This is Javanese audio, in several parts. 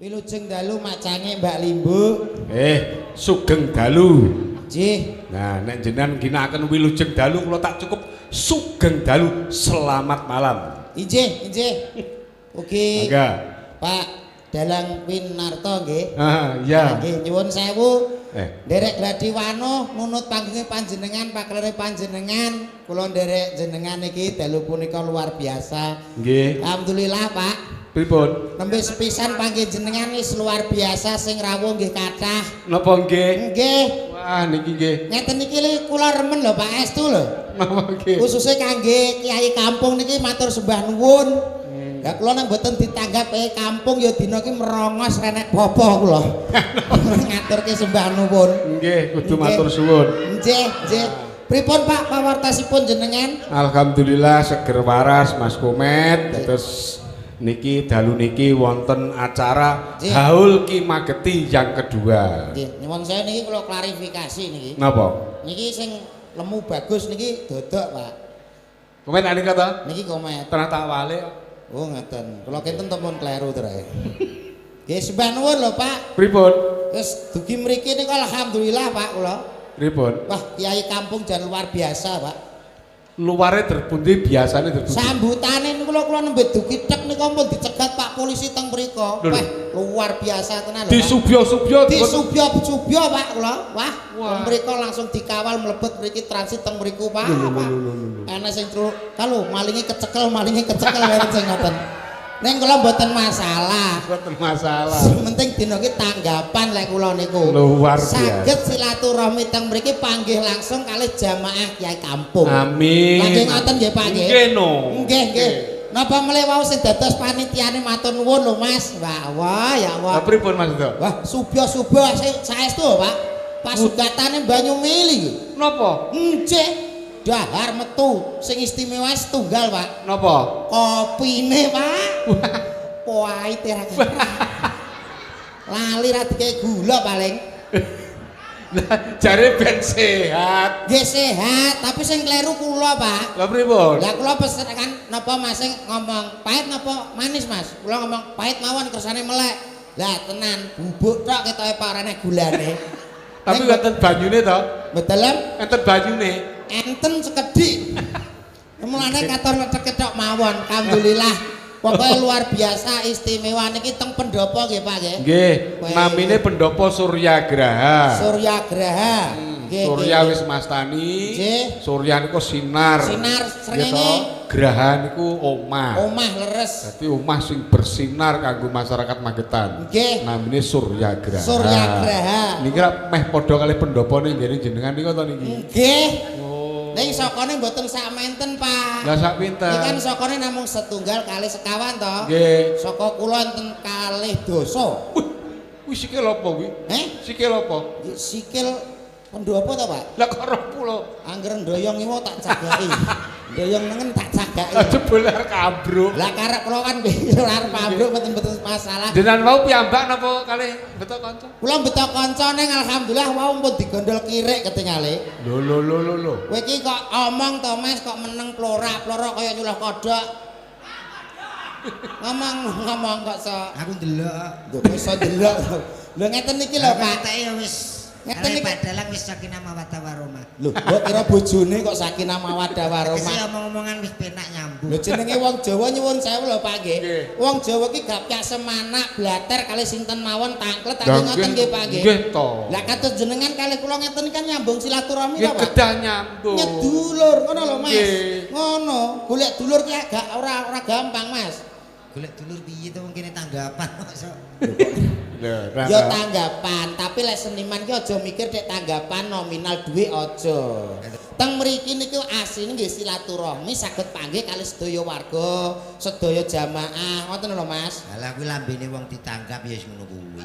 Wilujeng dalu macange Mbak Limbu. Sugeng dalu. Nggih. Nah, nek jenengan ginakaken wilujeng dalu kula tak cukup sugeng dalu. Selamat malam. Injih, injih. Ugi Pak Dalang Winarto nggih. Iya. Nggih, nyuwun sewu. Nderek gladi wanuh nunut panggunge panjenengan, paklere panjenengan. Kula nderek jenengan iki dalu punika luar biasa. Nggih. Alhamdulillah, Pak. Pripun? Nembe sepisan panggih jenengan wis luar biasa sing rawuh nggih kathah. Napa nggih? Nggih. Wah, niki nggih. Ngeten niki kula remen lho Pak Estu lho. Napa nggih? Khususnya kangge kiai kampung niki matur sembah nuwun. Ya kula nek mboten ditanggap kampung ya dina iki merongos renek popo kula. Ngaturke sembah nuwun. Nggih, kudu matur suwun. Nggih, nggih. Pripun Pak pawartosipun jenengan? Alhamdulillah seger waras Mas Komet. Terus niki dalu niki wonten acara Haul Ki Mageti yang kedua. Nggih, nyuwun saya niki kula klarifikasi niki. Napa? Niki sing lemu bagus niki dodok, Pak. Komet ane kata? Niki komet. Tenang tak wale. Oh, ngeten. Kula kinten temun kleru terus. Nggih, sembah nuwun lho, Pak. Pripun? Wis dugi mriki niku alhamdulillah, Pak kula. Pripun? Wah, kiai kampung jan luar biasa, Pak. Luare terpundi biasane terpundi. Sambutane niku kula nembe dugi tek niku ampun dicegat Pak polisi teng mriku. Wah, luar biasa tenan lho. Disubyo-subyo. Disubyo-subyo Pak kula. Wah, mriku langsung dikawal mlebet mriki transit teng mriku, Pak. Ana sing kalau malinge kecekel wonten sing ngoten. Ning kula mboten masalah. Mboten masalah. Penting dina iki tanggapan lek kula niku. Luar biasa. Saged silaturahmi teng mriki panggih langsung kalih jamaah kiai kampung. Amin. Nggih ngoten nggih Pak nggih. Nggih no. Nggih nggih. Napa mele wau sing dados panitiane matur nuwun lho Mas. Wah, ya Allah. Pripun Mas Do? Wah, subyo-subyo saestu Pak. Pasugatane Banyu Mili. Napa? Encik. Dahar metu sing istimewa setunggal Pak. Napa? Kopine Pak. Pahit ra. Lali ra dikek gula paling. Jare ben sehat. Nggih sehat, tapi sing kleru kula, Pak. Lah pripun? Lah kula pesen kan napa Mas sing ngomong pahit napa manis, Mas? Kula ngomong pahit mawon kersane melek. Lah tenan, bubuk tok ketoke parane gulane. Tapi wonten banyune to? Betul, enten banyune. Enten sekedhik. Mulane katon ceketok mawon. Alhamdulillah. Pokoknya luar biasa istimewa niki teng pendopo nggih Pak nggih. Nggih, namine pendopo Suryagraha. Suryagraha. Surya wis mastani. Surya niku sinar. Sinar srengenge. Graha niku omah. Omah leres. Dadi omah sing bersinar kanggo masyarakat Magetan. Nggih. Namine Suryagraha. Suryagraha. Niki meh padha kalih pendopone ngene jenengan niku to niki. Nggih. Ning sokone mboten sak menten, Pak. Lah sak pinten? Iki kan sokone namung setunggal kali sekawan to. Nggih. Saka kula enten kalih dosa. Kuwi sikil apa kuwi? Sikil apa? Sikil pendopo to, Pak? Lah kok 20. Angger ndoyong iku tak jagaki. Ndoyong nengen tak jagaki. Jebul arek ambruk. Lah karek kula kan bisa arep ambruk mboten masalah. Jenengan wau piyambak napa kalih beto kanca? Kula beto kanca ning alhamdulillah wau pun digondol kirik ketingale. Lho. Kowe iki kok omong to Mas kok meneng plorak kaya nyulah kodhok. Ngomong kok Aku ndelok. Lho iso ndelok. Lho ngeten iki lho Pak. Ya wis. Ngeten iki Padalang wis sakinah mawaddah warahmah. Lho, kok kira bojone kok sakinah mawaddah warahmah. Wis omong-omongan wis penak nyambung. Lho jenenge wong Jawa nyuwun sewu lho Pak nggih. Wong Jawa iki gak piak semanak blater kali sinten mawon tangklet tak ngoten nggih Pak nggih. Nggih to. Lah kados jenengan kali kula ngeten kan nyambung silaturahmi to Pak. Kedah nyambung. Nyedulur ngono lho Mas. Ngono, golek dulur ki gak ora gampang Mas. Golek dulur piye to wong kene tanggapan kok. Ya tanggapan, tapi lek seniman ki aja mikir dek tanggapan nominal duit aja. Teng mriki niku asline nggih silaturahmi saged panggih kalih sedaya warga, sedaya jamaah. Ngoten lho Mas. Lah kuwi lambene wong ditanggap ya wis ngono kuwi.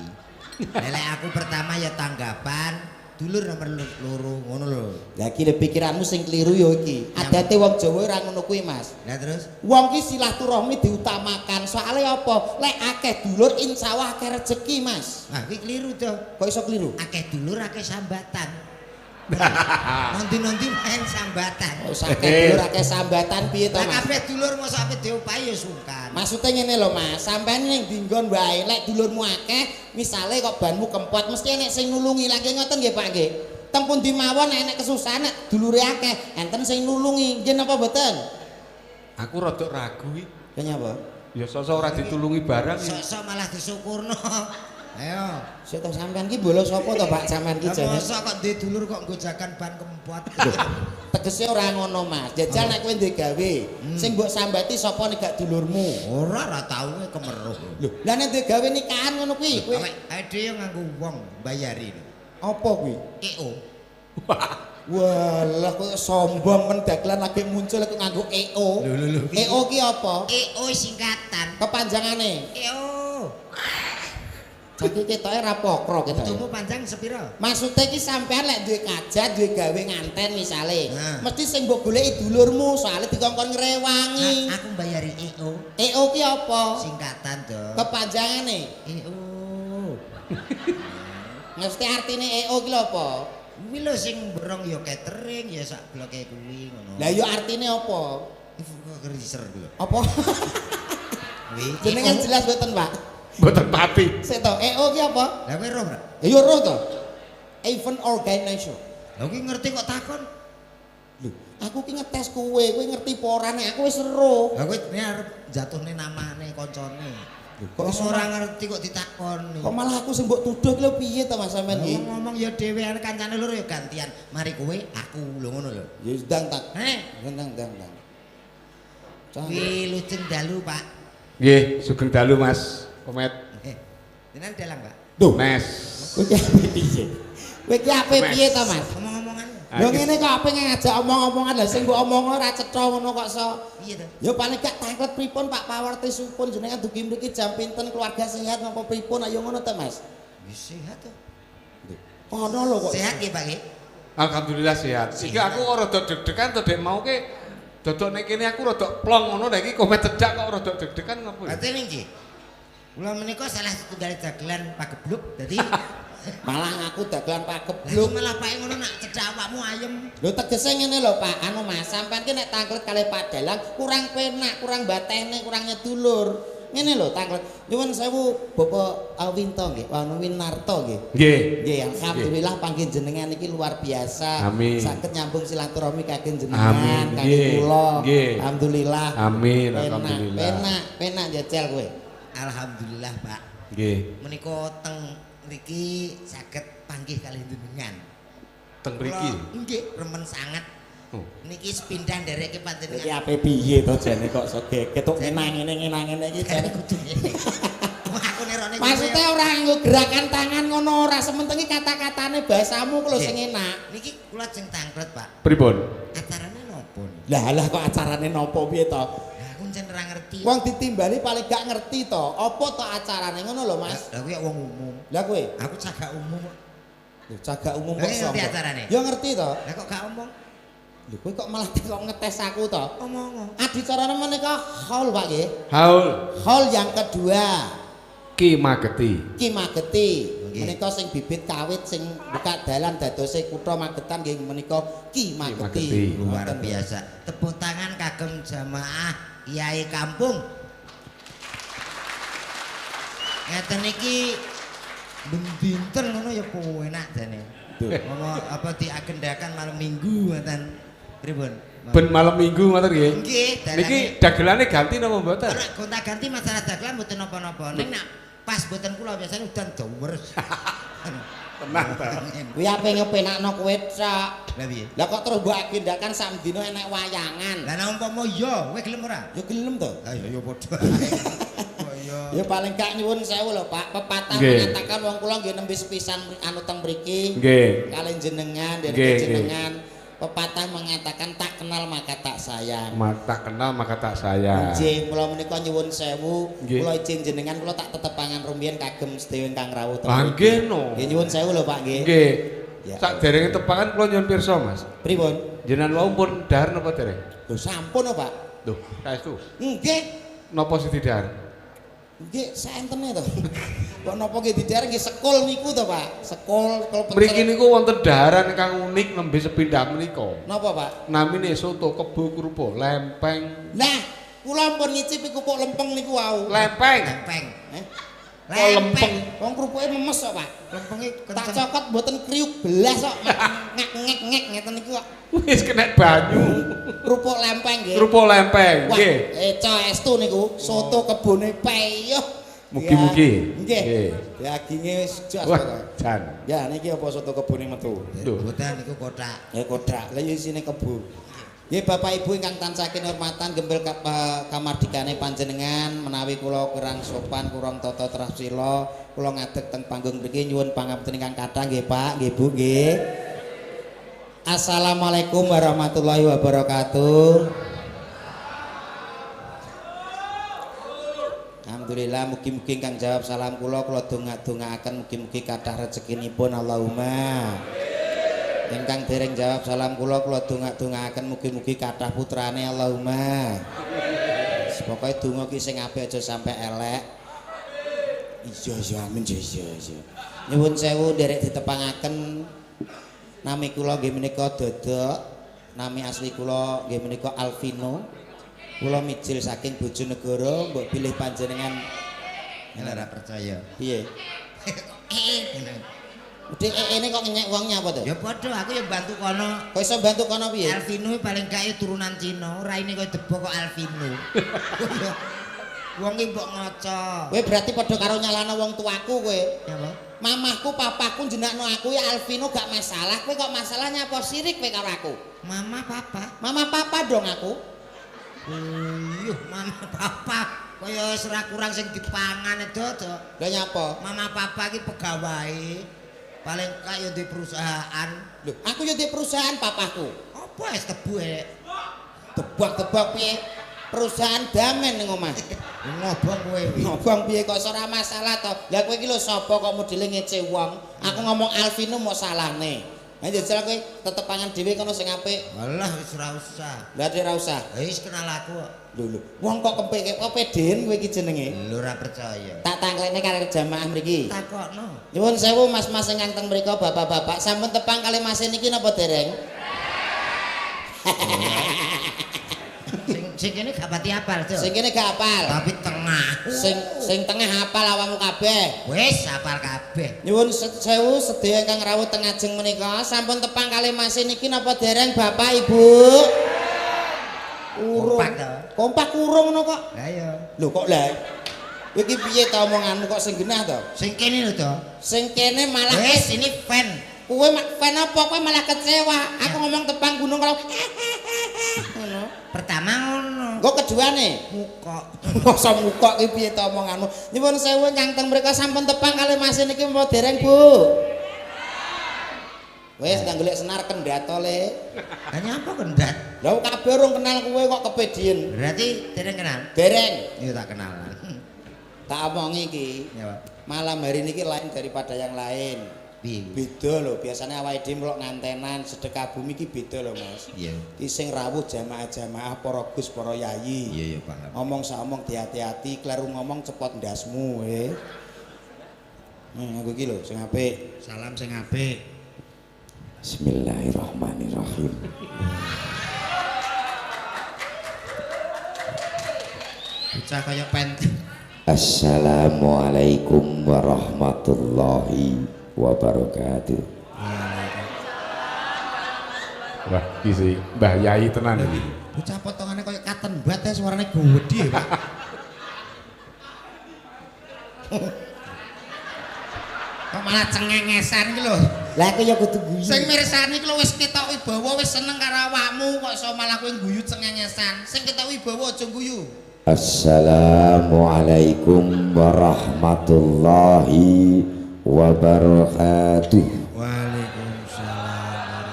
Lek aku pertama ya tanggapan dulur nomor loro ngono lho. Lah iki pikiranmu sing kliru ya iki. Adate wong Jawa ora ngono kuwi Mas. Lah terus wong ki silaturahmi diutamakan. Soalnya apa? Lek akeh dulur insyaallah akeh rezeki Mas. kuwi kliru to. Kok iso kliru? Akeh dulur akeh sambatan. Nanti-nanti main sambatan. Oh, sakit dulur akeh sambatan piye to, Lah Mas? kabeh dulur mosok ape diopahi ya sungkan. Maksudnya ngene lho Mas, sampean ning dinggon wae lek dulurmu akeh, misale kok banmu kempot mesti enek sing nulungi lagi ngoten nggih Pak nggih. Teng pundi mawon nek enek kesusahan nek dulure akeh, enten sing nulungi. Nggih napa mboten? Aku rada ragu iki. Kenapa? Ya sosok ora ditulungi barang. Sok-sok malah disyukurno. Ayo. Sik to sampean ki bolos sapa to Pak sampean ki jane? Mosok kok duwe dulur kok gojakan ban kempot. Tegese ora ngono Mas. Jajal nek kowe ndek gawe, sing mbok sambati sapa nek gak dulurmu? Ora tau kemeruh. Lho, lah nek ndek gawe nikahan ngono kuwi, kowe Awake dhewe nganggo wong bayari. apa kuwi? EO. Walah kok sombong men dagelan lagi muncul kok nganggo EO. Lho. EO ki apa? EO singkatan. Kepanjangane. EO. Jadi ketoke ra pokro ketoke. Untukmu panjang sepiro? Maksudnya ki sampean lek duwe kajat, duwe gawe nganten misale. Nah. Mesti sing mbok goleki dulurmu soalnya dikongkon ngrewangi. Aku bayari EO. EO ki apa? Singkatan dong. Kepanjangane. EO. Mesti artine EO ki lho apa? Kuwi lho sing berong ya catering ya sak bloke kuwi ngono. Lah yo artine apa? Kok riser lho. Apa? Kuwi Jenengan jelas mboten, Pak? Mboten pati. Sik to, EO ki apa? Lah kowe roh, Bro? Ya yo roh to. Event organizer. Lah kuwi ngerti kok takon. Lho, aku ki ngetes kowe ngerti apa ora nek aku wis roh. Lah kowe arep jatuhne namane kancane. Kok Kok ora ngerti kok ditakoni. Kok malah aku sing mbok tuduh ki lho piye to Mas sampean iki? Ngomong ya dhewe arek kancane loro ya gantian. Mari kowe aku lho ngono lho. Ya ndang tak. Heh, Ndang. kuwi lujeng dalu, Pak. Nggih, sugeng dalu Mas. Komet. Jenengan dalang, Pak. Duh, Nes. kowe ki ape piye? Kowe ki ape piye to Mas? Omong-omongan. Lho ngene kok ape ngajak omong-omongan lha sing mbok omong ora cetha ngono kok so. Piye to? Ya paling gak tanglet pripun Pak pawartisipun jenengan dugi mriki jam pinten keluarga sehat napa pripun ayo ngono to Mas? Wis sehat to. Ono lho kok. Sehat nggih, Pak nggih. Alhamdulillah sehat. Iki aku rada deg-degan to Dek mau ke dodok nek kene aku rada plong ngono lha iki komet cedak kok rada deg-degan ngopo ya? Berarti nggih. Kula menika salah setunggal dagelan pagebluk dadi Malah aku dagelan Lu pagebluk. malah pake ngono nak cedak awakmu ayem. Lho tegese ngene lho Pak, anu Mas, sampean ki nek tanglet kalih Pak Dalang kurang penak, kurang batene, kurang nyedulur. Ngene lho tanglet. Nyuwun sewu Bapak Winto nggih, anu Winarto nggih. Nggih. Nggih, alhamdulillah panggih jenengan iki luar biasa. Amin. Saged nyambung silaturahmi kagem jenengan, Amin. kagem Nggih. kula. Nggih. Alhamdulillah. Amin, Penak, alhamdulillah. penak jajal kowe. Alhamdulillah, Pak. Nggih. Menika teng mriki saged panggih kalih jenengan. Teng mriki. Kula nggih remen sangat. Oh. Niki sepindhah ndereke Iki panjenengan. ape piye to jane kok soge ketuk ngene iki jane. kudu ngene. Aku nerone Maksudnya ora nganggo gerakan tangan ngono ora sementengi kata-katane bahasamu ku lho sing enak. Niki kula jeng tanglet, Pak. Pripun? Acarane napa? Lah kok acarane nopo piye to? Aku jen ora ngerti. Wong ditimbali paling gak ngerti to. Apa to acarane ngono lho, Mas? Lah kuwi wong umum. Lah kowe, Aku cagak umum. lho cagak umum Lah kok ngerti sombong. acarane? Ya ngerti to. Lah kok gak omong? Lho kowe kok malah kok ngetes aku to? Omong. Adicarane menika haul Pak nggih. Haul Haul yang kedua. Ki Mageti. Ki Mageti. Nggih. Menika sing bibit kawit sing buka dalan dadose kutha Magetan nggih menika Ki Mageti. Mageti. Luar Ngoten. biasa. Tepuk tangan kagem jamaah Kiai Kampung. Ngeten iki ben-dinten ngono ya enak jane. Duh. Ngomong apa diagendakan malam Minggu ngoten. Pripun? Ben malam Minggu ngoten nggih. Nggih, Niki dagelane ganti napa mboten? ora gonta-ganti masalah dagelan mboten napa-napa. Ning nak pas mboten kula biasane udan dawer. Tenang ta. Kuwi ape ngepenakno kowe sak. Lah piye? Lah kok terus mbok agendakan sak dina enek wayangan. Lah nek umpama ya, kowe gelem ora? Ya gelem to. Lah ya padha. Oh iya. Ya paling gak nyuwun sewu lho Pak, pepatah Nggih. mengatakan wong kula nggih nembe sepisan anu teng mriki. Nggih. Kalian jenengan, Nggih, dari nggih. jenengan. Pepatah mengatakan tak kenal maka tak sayang. Tak kenal maka tak sayang. Nggih, mula menika nyuwun sewu, Nggih. kula izin jenengan kula tak tetepangan rumiyin kagem sedaya ingkang rawuh teng Ah, mriki. nggih no. Nggih nyuwun sewu lho Pak nggih. Nggih. Ya. Sakderenge tepangan kula nyuwun pirsa, Mas. Pripun? Jenengan wau pun dahar napa dereng? Lho sampun lho Pak. Lho, saestu. Nggih. Napa sing didahar? Nggih, saentene to. Kok napa nggih diderek nggih sekul niku to, Pak? Sekul Mriki niku wonten daharan kang unik nembe sepindah menika. Napa, Pak? Namine soto kebo kerupuk lempeng. Nah, kula pun ngicipi kupuk lempeng niku wau. Lempeng. Lempeng. Kok lempeng. Wong krupuke memes kok, Pak. Lempenge Tak cokot mboten kriuk belas kok. Ngek-ngek ngeten niku kok. Wis kena banyu. Kerupuk lempeng nggih. Kerupuk lempeng, Wah, nggih. eco estu niku, soto kebone peyuh. Mugi-mugi. Nggih. Nggih. Daginge jas Wah, kok. jan. Ya niki apa soto kebone metu? Lho. Boten niku kotak. Ya kodrak, lha isine kebo. Nggih Bapak Ibu ingkang tansah kinurmatan gembel kamardikane panjenengan menawi kula kurang sopan, kurang tata trasila, kula ngadeg teng panggung mriki nyuwun pangapunten ingkang kathah nggih Pak, nggih Bu nggih. Assalamualaikum warahmatullahi wabarakatuh. Alhamdulillah mugi-mugi ingkang jawab salam kula donga-dongaaken mugi-mugi kathah rezekinipun Allahumma. Ingkang dereng jawab salam kula donga-dongaaken mugi-mugi kathah putrane Allahumma. Pokoke donga ki sing apik aja sampe elek. Iya amin iya. Nyuwun sewu nderek ditepangaken nami kula nggih menika Dodok. Nami asli kula nggih menika Alvino. Kula mijil saking Bojonegoro, mbok pilih panjenengan. Ora percaya. Piye? Udah ini kok ngenyek uangnya apa tuh? Ya padha aku ya bantu kono. Kok iso bantu kono piye? Alvino paling gak turunan Cina, raine koyo debo kok Alvino. Wong iki mbok ngaca. Kowe berarti padha karo nyalano wong tuaku kowe. Ya apa? Mamahku, papaku jenakno aku ya Alvino gak masalah. Kowe kok masalahnya apa sirik kowe karo aku? Mama papa. Mama papa dong aku. Mama papa. Kaya wis ora kurang sing dipangan Dodo. Lah nyapa? Mama papa iki pegawae. Paling kaya di perusahaan. Lho, aku yo di perusahaan papaku. Apa es tebu Tebak-tebak piye? Perusahaan damen ning omah. Ngobong kowe. Ngobong piye kok ora masalah to. Lah kowe iki lho sapa kok modele ngece wong? Aku ngomong Alvino mau salahne. Ha jajal kowe tetep pangan dhewe kono sing apik. Alah wis ora usah. Lah ora usah. Wis kenal aku kok. Lho, wong kok kepeke peden kowe iki jenenge. Lho ora percaya. Tak tangklekne karo jamaah mriki. Takokno. Nyuwun sewu mas-mas ingkang teng mriku bapak-bapak sampun tepang kali Mas niki napa dereng? Sing kene gak pati apal, Cuk. Sing kene gak apal. Tapi tengah. Sing tengah hafal awakmu kabeh. Wis apal kabeh. Nyuwun sewu sedaya ingkang rawuh teng ajeng menika sampun tepang kali Mas niki napa dereng Bapak Ibu? Urung. Kompak to. Kompak urung ngono kok. Lah iya. Lho kok lah. Kowe iki piye ta omonganmu kok sing genah to? Sing kene lho, Cuk. Sing kene malah Wis ini fan. kowe fan apa kowe malah kecewa. Aku ngomong tepang gunung kalau ngono. Pertama ngono. Engko keduane Muka. masa muka iki piye ta omonganmu. Nyuwun sewu nyang teng mriko sampun tepang kali Mas niki apa dereng, Bu? Wis tak golek senar kendhat to, Le. Hanya apa kendat? Lah kabeh urung kenal kowe kok kepedien. Berarti dereng kenal. Dereng. Iya tak kenalan. Tak omongi iki. Ya, Pak. Malam hari niki lain daripada yang lain. Piye? Beda lho, biasanya awake dhewe melok ngantenan sedekah bumi iki beda lho, Mas. Iya. Iki sing rawuh jamaah-jamaah para gus, para yayi. Iya ya paham. Ngomong saomong hati-hati, kleru ngomong cepot ndasmu, aku iki lho sing apik. Salam sing apik. Bismillahirrahmanirrahim. Bocah kaya pen. Assalamualaikum warahmatullahi wabarakatuh. Wah, iki sih Mbah Yai tenan iki. Bocah potongane kaya katen bat suarane gede, Pak. Kok malah cengengesan iki lho. Lah aku ya kudu guyu. Sing mirsani iki lho wis ketok wibawa wis seneng karo awakmu kok iso malah kowe guyu cengengesan. Sing ketok wibawa aja guyu. Assalamualaikum warahmatullahi wabarakatuh. Waalaikumsalam.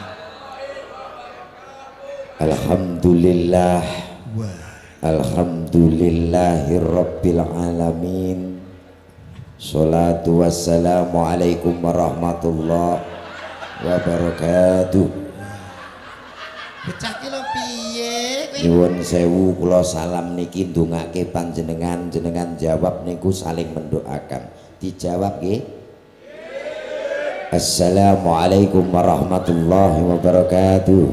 Alhamdulillah. Wah. Alhamdulillahirabbil alamin. Sholatu wassalamu alaikum warahmatullahi wabarakatuh. Bocah ki lho piye kowe? Nyuwun sewu kula salam niki ndongake panjenengan jenengan jawab niku saling mendoakan. Dijawab nggih. Assalamualaikum warahmatullahi wabarakatuh.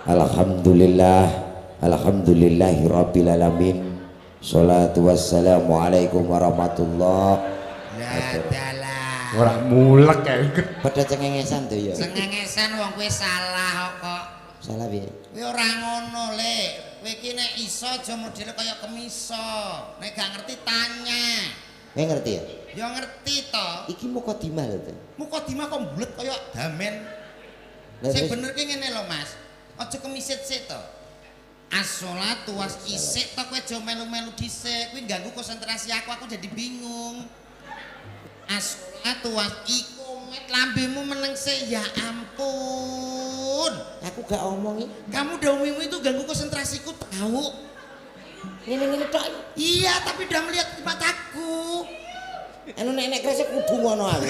Alhamdulillah, alhamdulillahirabbil alamin. Sholatu wassalamu alaikum warahmatullahi wabarakatuh. Ora mulek kae. Padha cengengesan to ya. Cengengesan wong kowe salah kok. Salah piye? Kowe ora ngono, Lek. Kowe iki nek iso aja modele kaya kemiso. Nek gak ngerti tanya. Kowe ngerti ya? Ya ngerti to. Iki mukadimah lho to. Mukadimah kok mbulet kaya damen. Lah Sing terus bener ki ngene lho, Mas. Aja kemisit sik to. As-sholatu was isik to kowe aja melu-melu dhisik. Kuwi ganggu konsentrasi aku jadi bingung. As-sholatu was iku met lambemu meneng sik ya ampun. aku gak omong iki. Kamu dawuhmu itu ganggu konsentrasiku tahu. Ngene-ngene tok. Iya, tapi udah melihat mataku. Anu nek kresek kudu ngono aku.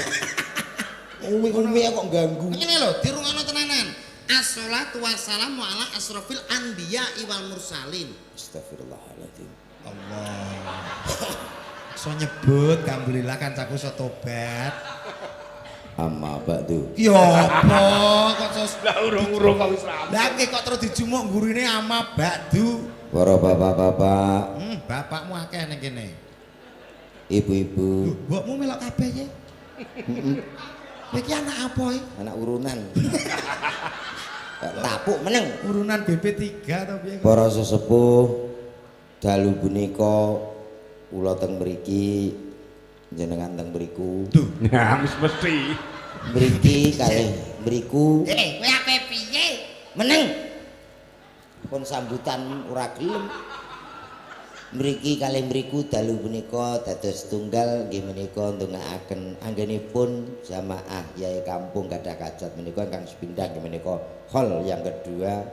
Umi-umi kok ganggu. Ngene lho, dirungokno tenanan. As-sholatu wassalamu ala asrofil anbiya wal mursalin. Astagfirullahaladzim. Allah. So nyebut, alhamdulillah kancaku so tobat. Amma ba'du. Ya apa kok sos Lah urung-urung kok wis rampung. lah kok terus dijumuk gurine ama ba'du. Para bapak-bapak, Bapakmu akeh ning kene. ibu-ibu, Mbokmu melok kabeh ya. Kowe iki anak apa iki? anak urunan. Tapuk meneng. Urunan BP3 to piye kok? Para sesepuh dalu punika kula teng mriki jenengan teng mriku. Duh, Ya wis mesti. Mriki kalih mriku kowe ape piye? meneng. Pun sambutan ora gelem. Mriki kalih mriku dalu punika dados tunggal nggih menika ndongaaken anggenipun jamaah Yai Kampung Gadah Kajat menika ingkang sepindhah nggih menika hall yang kedua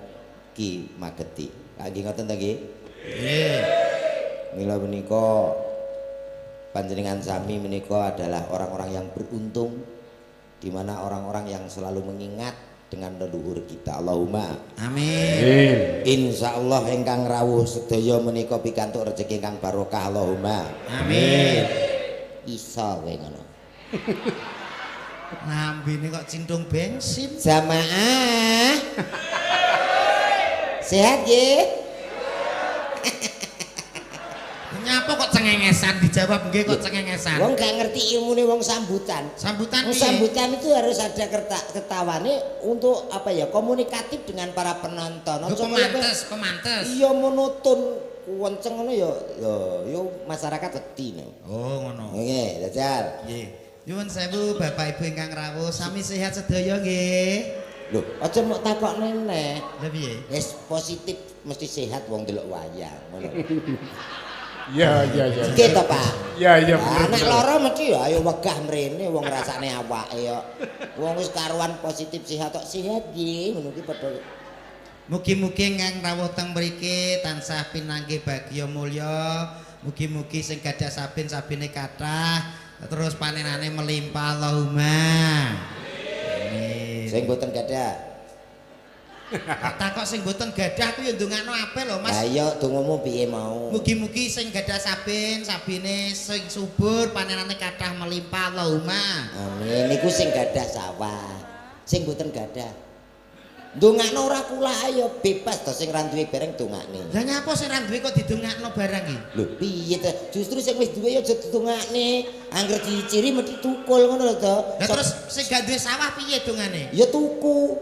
Ki Mageti. Lagi ngoten to nggih? Nggih. Mila menika panjenengan sami menika adalah orang-orang yang beruntung di mana orang-orang yang selalu mengingat dengan leluhur kita. Allahumma Amin. insyaallah ingkang rawuh sedaya menika pikantuk rejeki ingkang barokah. Allahumma Amin. isa kowe ngono. Lambene kok cintung bensin. Jamaah sehat nggih? Nyapa kok cengengesan dijawab nggih kok cengengesan. Wong gak ngerti ilmune wong sambutan. Sambutan Wong piye? sambutan itu harus ada ketawane untuk apa ya, komunikatif dengan para penonton. Lho, Aja kaya kowe- pemantes. iya monoton kenceng ngono ya yo masyarakat wedi. Oh, ngono. Nggih, Dajjal. Nggih. Nyuwun sewu Bapak Ibu ingkang rawuh, sami sehat sedaya nggih. Lho, aja mok takokne nek. Lah piye? Wis positif mesti sehat wong delok wayang ngono. Ya ya ya. Nggih to, Pak? Ya ya Lah, bener. nek lara mesti ya ayo wegah mrene wong rasane awake ya. Wong wis karuan positif sehat tok sehat nggih ngono ki padha. Mugi-mugi ingkang rawuh teng mriki tansah pinanggih bagya mulya. Mugi-mugi sing gadah sabin-sabine kathah terus panenane melimpah Allahumma. Amin. Sing boten gadah. Tak kok sing boten gadah aku ya ndongakno apel lho Mas. Lah iya dongamu piye mau? Mugi-mugi sing gadah sabine sing subur panenane kathah melimpah Allahumma. Amin. Niku sing gadah sawah. Sing boten gadah. Ndongakno ora kula ayo bebas to sing ra duwe bareng dongakne. Lah nyapa sing ra duwe kok didongakno barang iki? Lho piye to? Justru sing wis duwe ya aja didongakne. Angger diciri mesti tukul ngono lho to. Lah terus sing gak duwe sawah piye dongane? Ya tuku.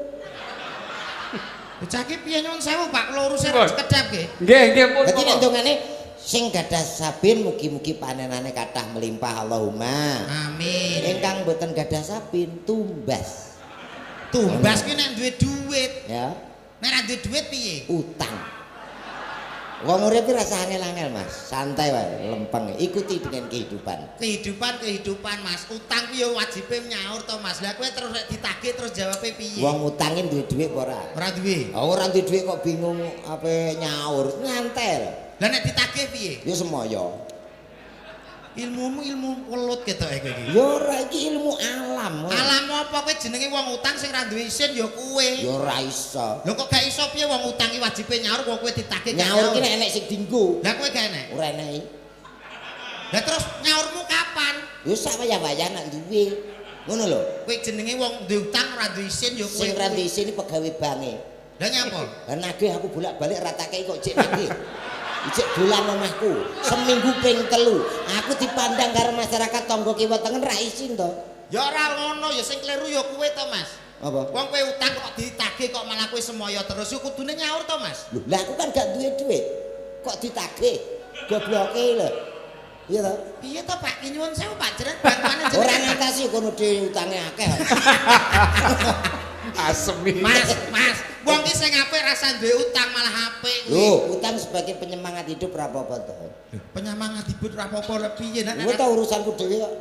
Bocah iki piye nyuwun sewu Pak, kula uruse Pun. sekedap nggih. Nggih nggih pun. Dadi nek dongane sing gadah sabin mugi-mugi panenane kathah melimpah Allahumma. Amin. Ingkang boten gadah sabin tumbas. Tumbas ki nek duwe duit. Ya, Nek ra duwe duit piye? utang. Wong urip iki rasa angel-angel, Mas. Santai wae, lempeng. Ikuti dengan kehidupan. Kehidupan Mas. Utang ki ya wajibe nyaur to Mas. Lah kowe terus nek ditagih terus jawabe piye? Wong utangin duwe dhuwit apa ora? Ora duwe. Ora duwe dhuwit kok bingung ape nyaur. Nyantel. Lah nek ditagih piye? Ya semoyo. Ilmumu ilmu welut ketoke kowe iki. Ya ora iki ilmu alam. Alam apa kowe jenenge wong utang sing ra duwe isin ya kowe. Ya ora iso. Lho kok gak iso piye wong utang ki wajibe nyaur kok kowe ditagih gak Nyaur ki nek enek sing dienggo. Lah kowe gak enek. Ora enek. Lah terus nyaurmu kapan? Yo sak wayah-wayah nak duwe. Ngono lho. Kowe jenenge wong duwe utang ora duwe isin yo kowe. Sing ra duwe isin pegawe bange. Lah nyapa? Lah nagih aku bolak-balik ra tak kei kok cek nagih. Cek dolan omahku. Seminggu ping 3. Aku dipandang karo masyarakat tangga kiwa tengen ra isin to. Ya ora ngono, ya sing kleru ya kowe to, Mas. Apa? Wong kowe utang kok ditagih kok malah kowe semoyo terus yo kudune nyaur to, Mas. Lho, lah aku kan gak duwe duit. Kok ditagih? Gobloke lho. Iya to? Piye to, Pak? Ki nyuwun sewu, Pak, jeneng bantuane jeneng. Ora ngentasi kono dhewe utange akeh. Asemi. Mas, wong ki sing apik rasa duwe utang malah apik. Lho, utang sebagai penyemangat hidup ra apa-apa to. Penyemangat hidup ra apa-apa lho piye nek. Kuwi to urusanku dhewe kok.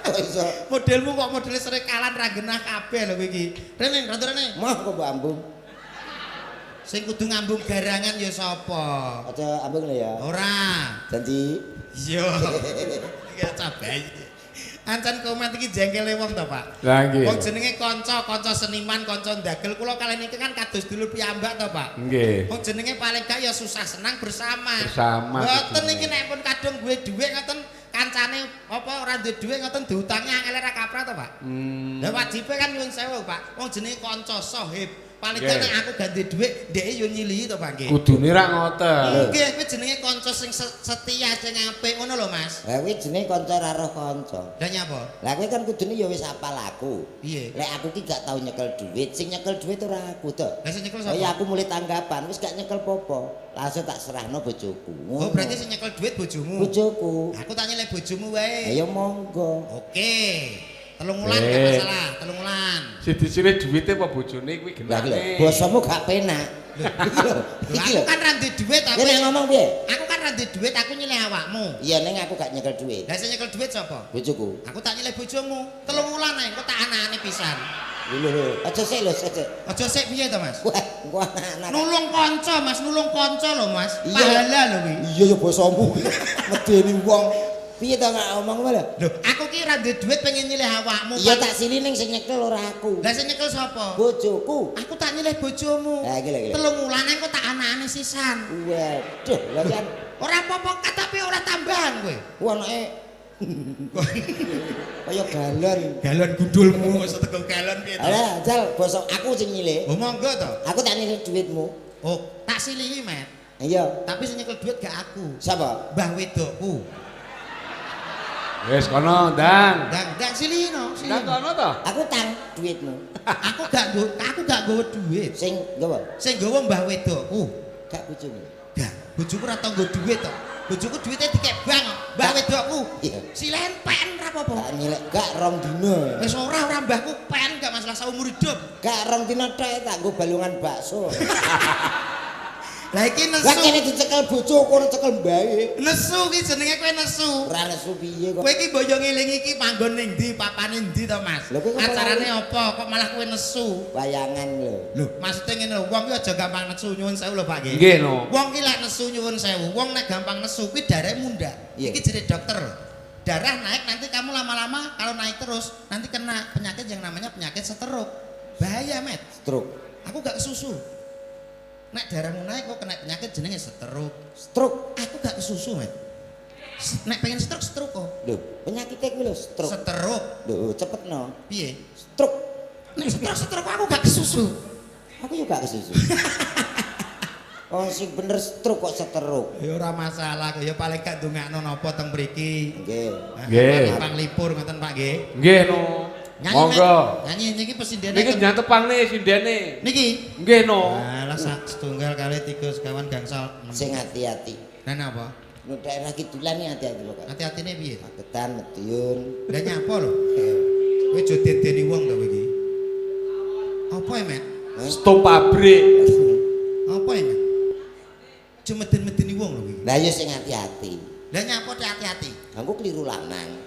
Kok iso? Modelmu kok modele serekalan ra genah kabeh lho kowe iki. Rene, ratu rene. Mah kok mbok ambung. Sing kudu ngambung garangan ya sapa? Aja ambung lho ya. Ora. Janji. Iya. Iki cabai. Ancan komat iki jengkele wong to, Pak. Lah nggih. Wong jenenge kanca seniman, kanca ndagel. Kula kalian iki kan kados dulur piyambak to, Pak. Nggih. Wong jenenge paling gak ya susah senang bersama. Bersama. Mboten iki nek pun kadung duwe dhuwit ngoten kancane apa ora duwe dhuwit ngoten diutangi angel ra kaprah to, Pak. Lah wajibe kan nyuwun sewu, Pak. Wong jenenge kanca sahib. Paling gak nek aku ganti dhuwit, ndeke yo nyilihi to, Pak nggih. Kudune ra ngoten. Nggih, kuwi jenenge kanca sing setia sing apik ngono lho, Mas. Lah kuwi jenenge kanca ra roh kanca. Lah nyapa? Lah kowe kan kudune ya wis apal aku. Piye? Lek aku ki gak tau nyekel duit, sing nyekel duit ora aku to. Lah sing nyekel Oh ya sapa? aku mulai tanggapan wis gak nyekel popo. Langsung tak serahno bojoku. Oh, berarti sing nyekel dhuwit bojomu. Bojoku. Aku tak nyelek bojomu Ya wae. ya monggo. Oke. 3 wulan gak masalah, 3 wulan. Sithik-sithik duwite apa bojone kuwi Lah genane. lho, bosomu gak penak. Iki Aku lho. kan ra duwe dhuwit Kowe nek ngomong piye? Aku kan ra duwe dhuwit, aku nyelek awakmu. Iya ning aku gak nyekel duit. Lah sing nyekel dhuwit sapa? Bojoku. Aku tak nyelek bojomu. 3 wulan ae engko tak anane pisan. Lho, aja sik lho, sik. Aja sik piye to, Mas? Wah, engko anak-anak. Nulung kanca, Mas, nulung kanca lho, Mas. Iya. Pahala lho kuwi. Iya ya bosomu. Medeni wong. Piye to gak ngomong lho? Lho, aku ki ra duwe dhuwit pengen nyelek awakmu. Iya tak sili ning sing nyekel ora aku. Lah sing nyekel sapa? Bojoku. Aku tak nyelek bojomu. Lah iki lho. 3 wulan engko tak anane sisan. Waduh, lha kan Ora apa-apa tapi ora tambahan kowe. ku anake kaya galon. Galon gundulmu wis teko galon piye to? Alah, jal bosok aku sing nyilih. Oh monggo to. Aku tak nyilih duitmu. Oh, tak silihi, Met. Iya. Tapi sing nyekel duit gak aku. Siapa? Mbah wedokku. Wis kono, Ndang. Ndang silihi no, Ndang silihi. kono to? Aku tang duitmu. Aku gak nggawa duit. Sing nggawa? Sing nggawa mbah wedokku. Gak bojomu. Gak, bojoku ora tau nggo duit to. Bojoku duite dikek bang, mbah wedokku. Iya. Silen pen ra apa-apa. Gak nyilih, gak rong dino. Wis ora mbahku pen gak masalah saumur hidup. Gak rong dino tok tak nggo balungan bakso. Lah iki Lah nesu. kene dicekel bojoku ora cekel mbae. Nesu ki jenenge kowe nesu. Ora nesu piye kok. Kowe iki boyo ngelingi iki panggon ning ndi, papane ndi to, Mas? Lho, kowe kok Acarane apa kok malah kowe nesu? Bayangan lho. Lho, maksudnya ngene lho, wong ki aja gampang nesu nyuwun sewu lho, Pak nggih. Nggih no. Wong ki lek nesu nyuwun sewu, wong nek gampang nesu kuwi darah mundak. Iya. Iki jere dokter. Darah naik nanti kamu lama-lama kalau naik terus nanti kena penyakit yang namanya penyakit stroke. Bahaya, Met. Stroke. Aku gak kesusu. Nek darahmu naik kok kena penyakit jenenge stroke. Stroke. Aku gak kesusu, Met. Nek pengen stroke kok. Lho, penyakitnya kuwi lho stroke. Stroke. Lho, cepetno. Piye? Stroke. Nek stroke aku gak kesusu. Aku juga kesusu. Oh, sing bener stroke kok stroke. Ya ora masalah, ya paling gak ndongakno napa teng mriki. Nggih. Nggih. Panglipur ngoten Pak nggih. Nggih no. Monggo. Nyanyi niki pesindene. Niki nyantepangne sindene. Niki. Nggih no. Alah sak setunggal kali 3 sekawan gangsal. Sing hati-hati. Lah napa? Nu daerah kidulan iki hati-hati lho, Kak. Hati-hatine piye? Magetan, Mediun. Lah nyapa lho? Kowe aja dendeni wong to kowe iki. Apa ya, Met? Stop pabrik. Apa ya, Met? Cuma medeni wong lho iki. Lah ya sing hati-hati. Lah nyapa hati-hati? Aku keliru lanang.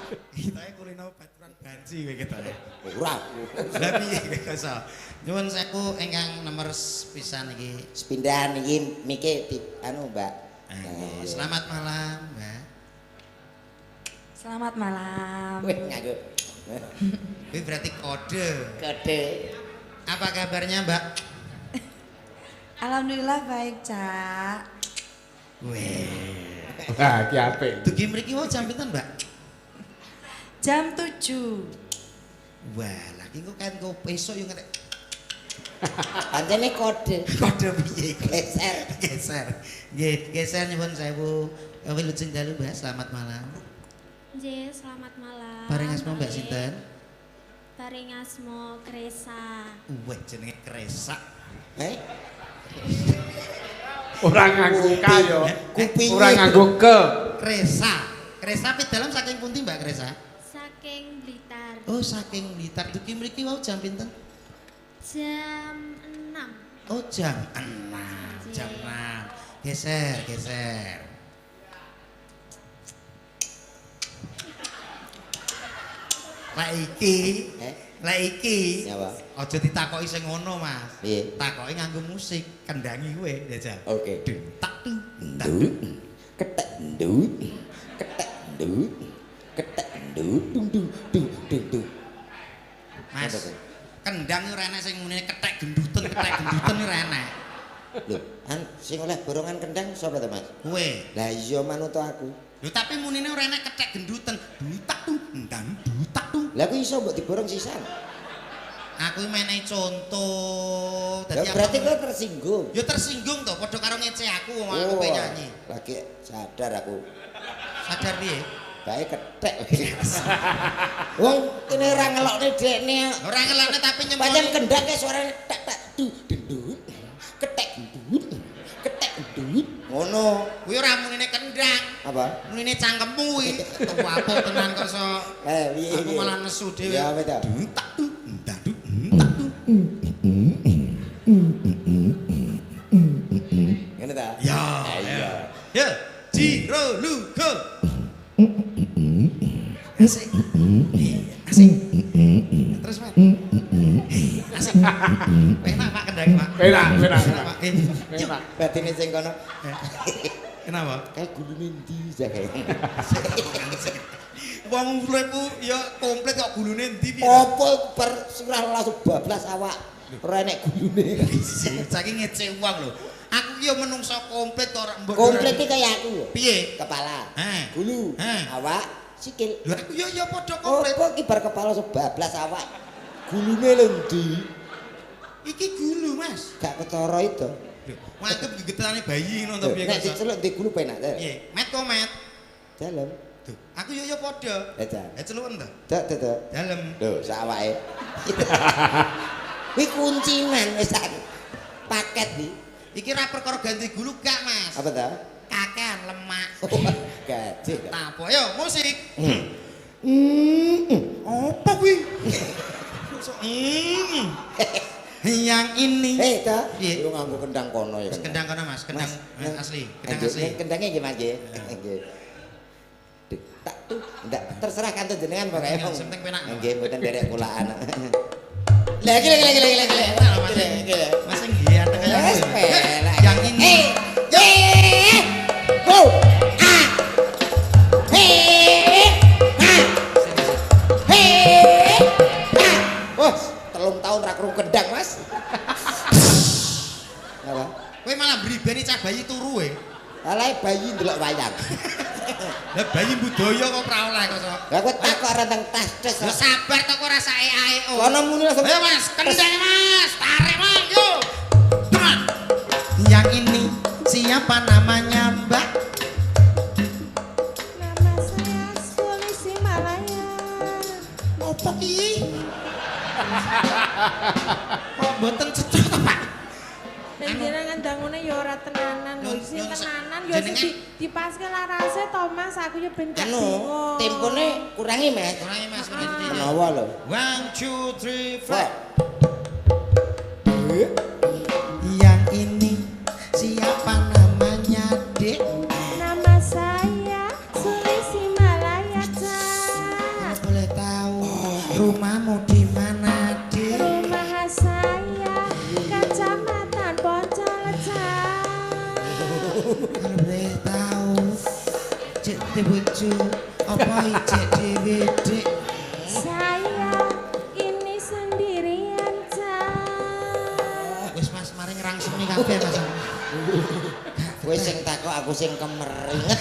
Kita kulino baturan banci kowe kita. Ora. Lah piye kowe iso? Nyuwun sewu ingkang nomor pisan iki. Sepindahan iki mike di anu, Mbak. Selamat malam, Mbak. Selamat malam. Wih, ngaku. Ini berarti kode. Kode. Apa kabarnya, Mbak? Alhamdulillah baik, Cak. Weh. Nah, ki apik. Dugi mriki wae jam pinten, Mbak? Jam 7. Wah, lagi kok kan kok besok yo ngetek. Pancene kode. Kode piye? Geser. Nggih, geser nyuwun sewu. Wilujeng dalu, Mbak. Selamat malam. Nggih, selamat malam. Bareng asma Mbak sinten? Bareng asma Kresa. Wah, jenenge Kresak. Ora nganggo ka yo. Kupinge. Ora nganggo ke. Kresa. Kresa pi dalam saking pundi, Mbak Kresa? Saking Blitar. Oh, saking Blitar. Dugi mriki wau jam pinten? Jam 6. Oh, jam 6. Jam 6. Geser. Lah iki. Napa? Aja ditakoki sing ngono, Mas. Piye? Takoki nganggo musik, kendangi kowe, Jajal. Oke. Tak tu. Ndut. Ketek ndut. Ketek ndut. Ketek ndut. Dung dung dung dung dung. Mas. Apa, Pak? Kendang ora enek sing muni ketek genduten ora enek. Lho, sing oleh borongan kendang sapa to, Mas? Kowe. Lah iya manut aku. Lho tapi munine ora enek ketek genduten. Dutak tu, ndang dutak tu. Lah aku iso mbok diborong sisan. Aku menehi contoh. Lah berarti kowe tersinggung. Ya tersinggung to, padha karo ngece aku wong aku pengen nyanyi. Lagi sadar aku. Sadar piye? Bae ketek. Wong kene ora ngelokne dekne. Ora ngelakne tapi Pancen nyemoni. kendang ke suarane tak tak du dendut. Ketek dendut. Ketek dendut. Ngono. Kuwi ora munine kendang. Apa? Munine cangkemmu kuwi. Tuwa apa tenan kok iso. Piye Aku malah nesu dhewe. Ya wis ta. Dutak tu, ndang du, tak tu. Ngene ta? Ya. Iya. Ya, Jiro Lugo. Asik. Asik. Terus, Pak. Asik. Enak Pak kendang, Pak. Enak. Pak. Enak. Batine sing kono. Kenapa? Kayak gulune ndi jahe. Wong uripku ya komplit kok gulune ndi piye? Apa per sirah langsung bablas awak. Ora enek gulune. Saking ngece wong lho. Aku ki ya menungso komplit kok ora mbok. Komplit iki kaya aku. Piye? Kepala, Heh. gulu, Heh. awak, sikil. Lho aku ya padha komplit. Apa ki bar kepala sebablas awak. Gulune lho ndi? Iki gulu, Mas. Gak ketara itu. Lho, anggap gegeterane bayi ngono to piye Nek kok. diceluk di gulu penak ta. Piye? Met kok met. Dalem. Tuh, aku ya padha. Edan. Celuken to? Dak. Dalem. Lho, sak awake. Kuwi kuncinan wis paket iki. Iki ra perkara ganti gulu gak, Mas. Apa ta? Kakean lemak. Gaji. Apa yo musik. Apa kuwi? Yang ini. Ta. Piye? Lu nganggo kendang kono ya. Kendang kono Mas, kendang asli, kendang Nggih, asli. kendangnya nggih Mas nggih. Nggih. Dik, tak tuh, ndak terserah kantor jenengan pokoke. Yang penting penak. Nggih, mboten derek kulaan. Lah iki. Mas nggih anteng kaya Wes ngono. pelak. Yang ini. Go. Ah. Hei. Ah. Hei. Ah. Wah, 3 tahun ra krungu kendang, Mas. Apa? Kowe malah bribeni cah bayi turu e. Alae bayi ndelok wayang. Lah bayi budaya kok ora oleh kok. Lah kowe takok rentang tas tes. Ya sabar to kok ora sae-ae. Kono muni langsung. Ayo Mas, kendang Mas, tarik Mas, yo. Teman. Yang ini siapa namanya, Mbak? Nama saya Sulisi Malaya. Apa ki? Kok mboten cocok to, Pak? Dan jenengan dangune ya ora tenanan, lho Nyun- sing nyun- tenanan ya sing jenengan- dipaske larase to Mas, aku ya ben gak Anu, bingung. tempone kurangi, Mas. Kurangi Mas, kurangi. Menawa lho. 1 2 3 Wah. 4. Yang ini siapa namanya, Dek? Nama saya Sulisi Malaya, Cak. Boleh tahu rumahmu di mana, Dek? Rumah saya Kecamatan Poncol, Kalau boleh tahu, cek di bojo apa ijek dhewe, Dek? Saya ini sendirian, Cak. Wis Mas mari ngrangsemi kabeh Mas. Kowe sing takok aku sing kemeringet.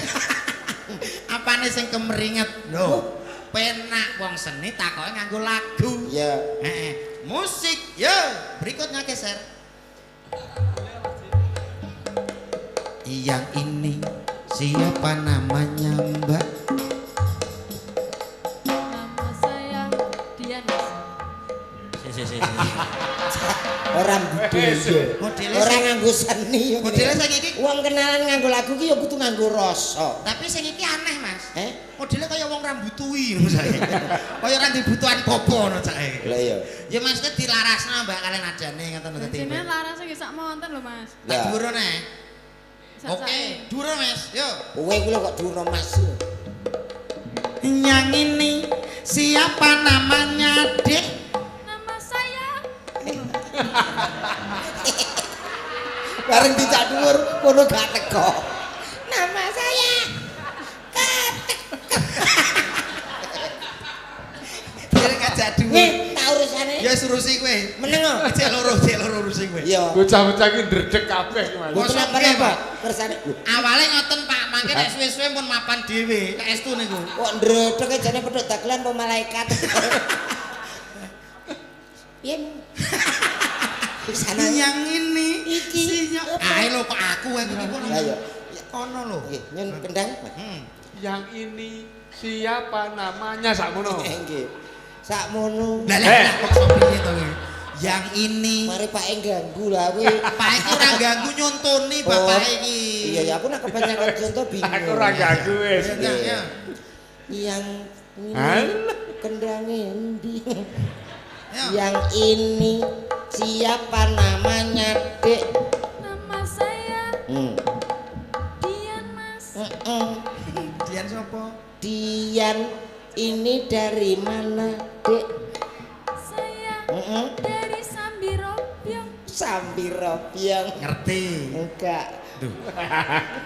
rupane sing kemeringet. Lho. Penak wong seni takoke nganggo lagu. Iya. Heeh. Musik. Yo, berikutnya geser. Yang ini siapa namanya, Mbak? Nama saya Diana. Si. Orang budaya. Modele Orang nganggo seni yo. modele sing iki. Wong kenalan nganggo lagu ki yo kudu nganggo rasa. Tapi sing iki aneh, Mas. Modele kaya wong rambutui ngono sae. Kaya ora dibutuhan popo ngono sae. Lah iya. Ya Mas ke dilarasno Mbak kalian adane ngoten lho dadi. Jenenge larasnya nggih sak monten lho Mas. Tak dhuwur nek. Sak Oke, dhuwur Mas. Yo. Kowe kuwi lho kok durung Mas. Yang ini siapa namanya, Dek? Nama saya Bareng dicak dhuwur kono gak teko. Nama saya Biar ngajak dhuwur. Nih, tak urusane. Ya surusi kowe. Meneng kok. Cek loro urusi kowe. Iya. Bocah-bocah iki ndredeg kabeh iki Mas. Bos. Kenapa apa? Kersane. Awale ngoten Pak, mangke nek suwe-suwe pun mapan dhewe. Kaestu niku. Kok ndredeg jane pedhot dagelan apa malaikat. Piye? Sana Yang ini Iki. Ae lho kok aku wae iki kono. Lah iya. Kono lho. Nggih, nyun kendang. Yang ini siapa namanya sakmono? Nggih. Sakmono. Lah kok piye to kowe? Yang ini Mari Pak ganggu lah kowe. Pak iki ora ganggu nyontoni bapak iki. Iya ya aku nak kebanyakan contoh bingung. Aku ora ganggu wis. Ya. Yang ini Alah. kendang endi? Ya. Yang ini siapa namanya, Dek? nama saya Dian Mas. Dian sapa? Dian ini dari mana, Dek? Saya Heeh. dari Sambirobyong. Sambirobyong. Ngerti. Enggak. Duh.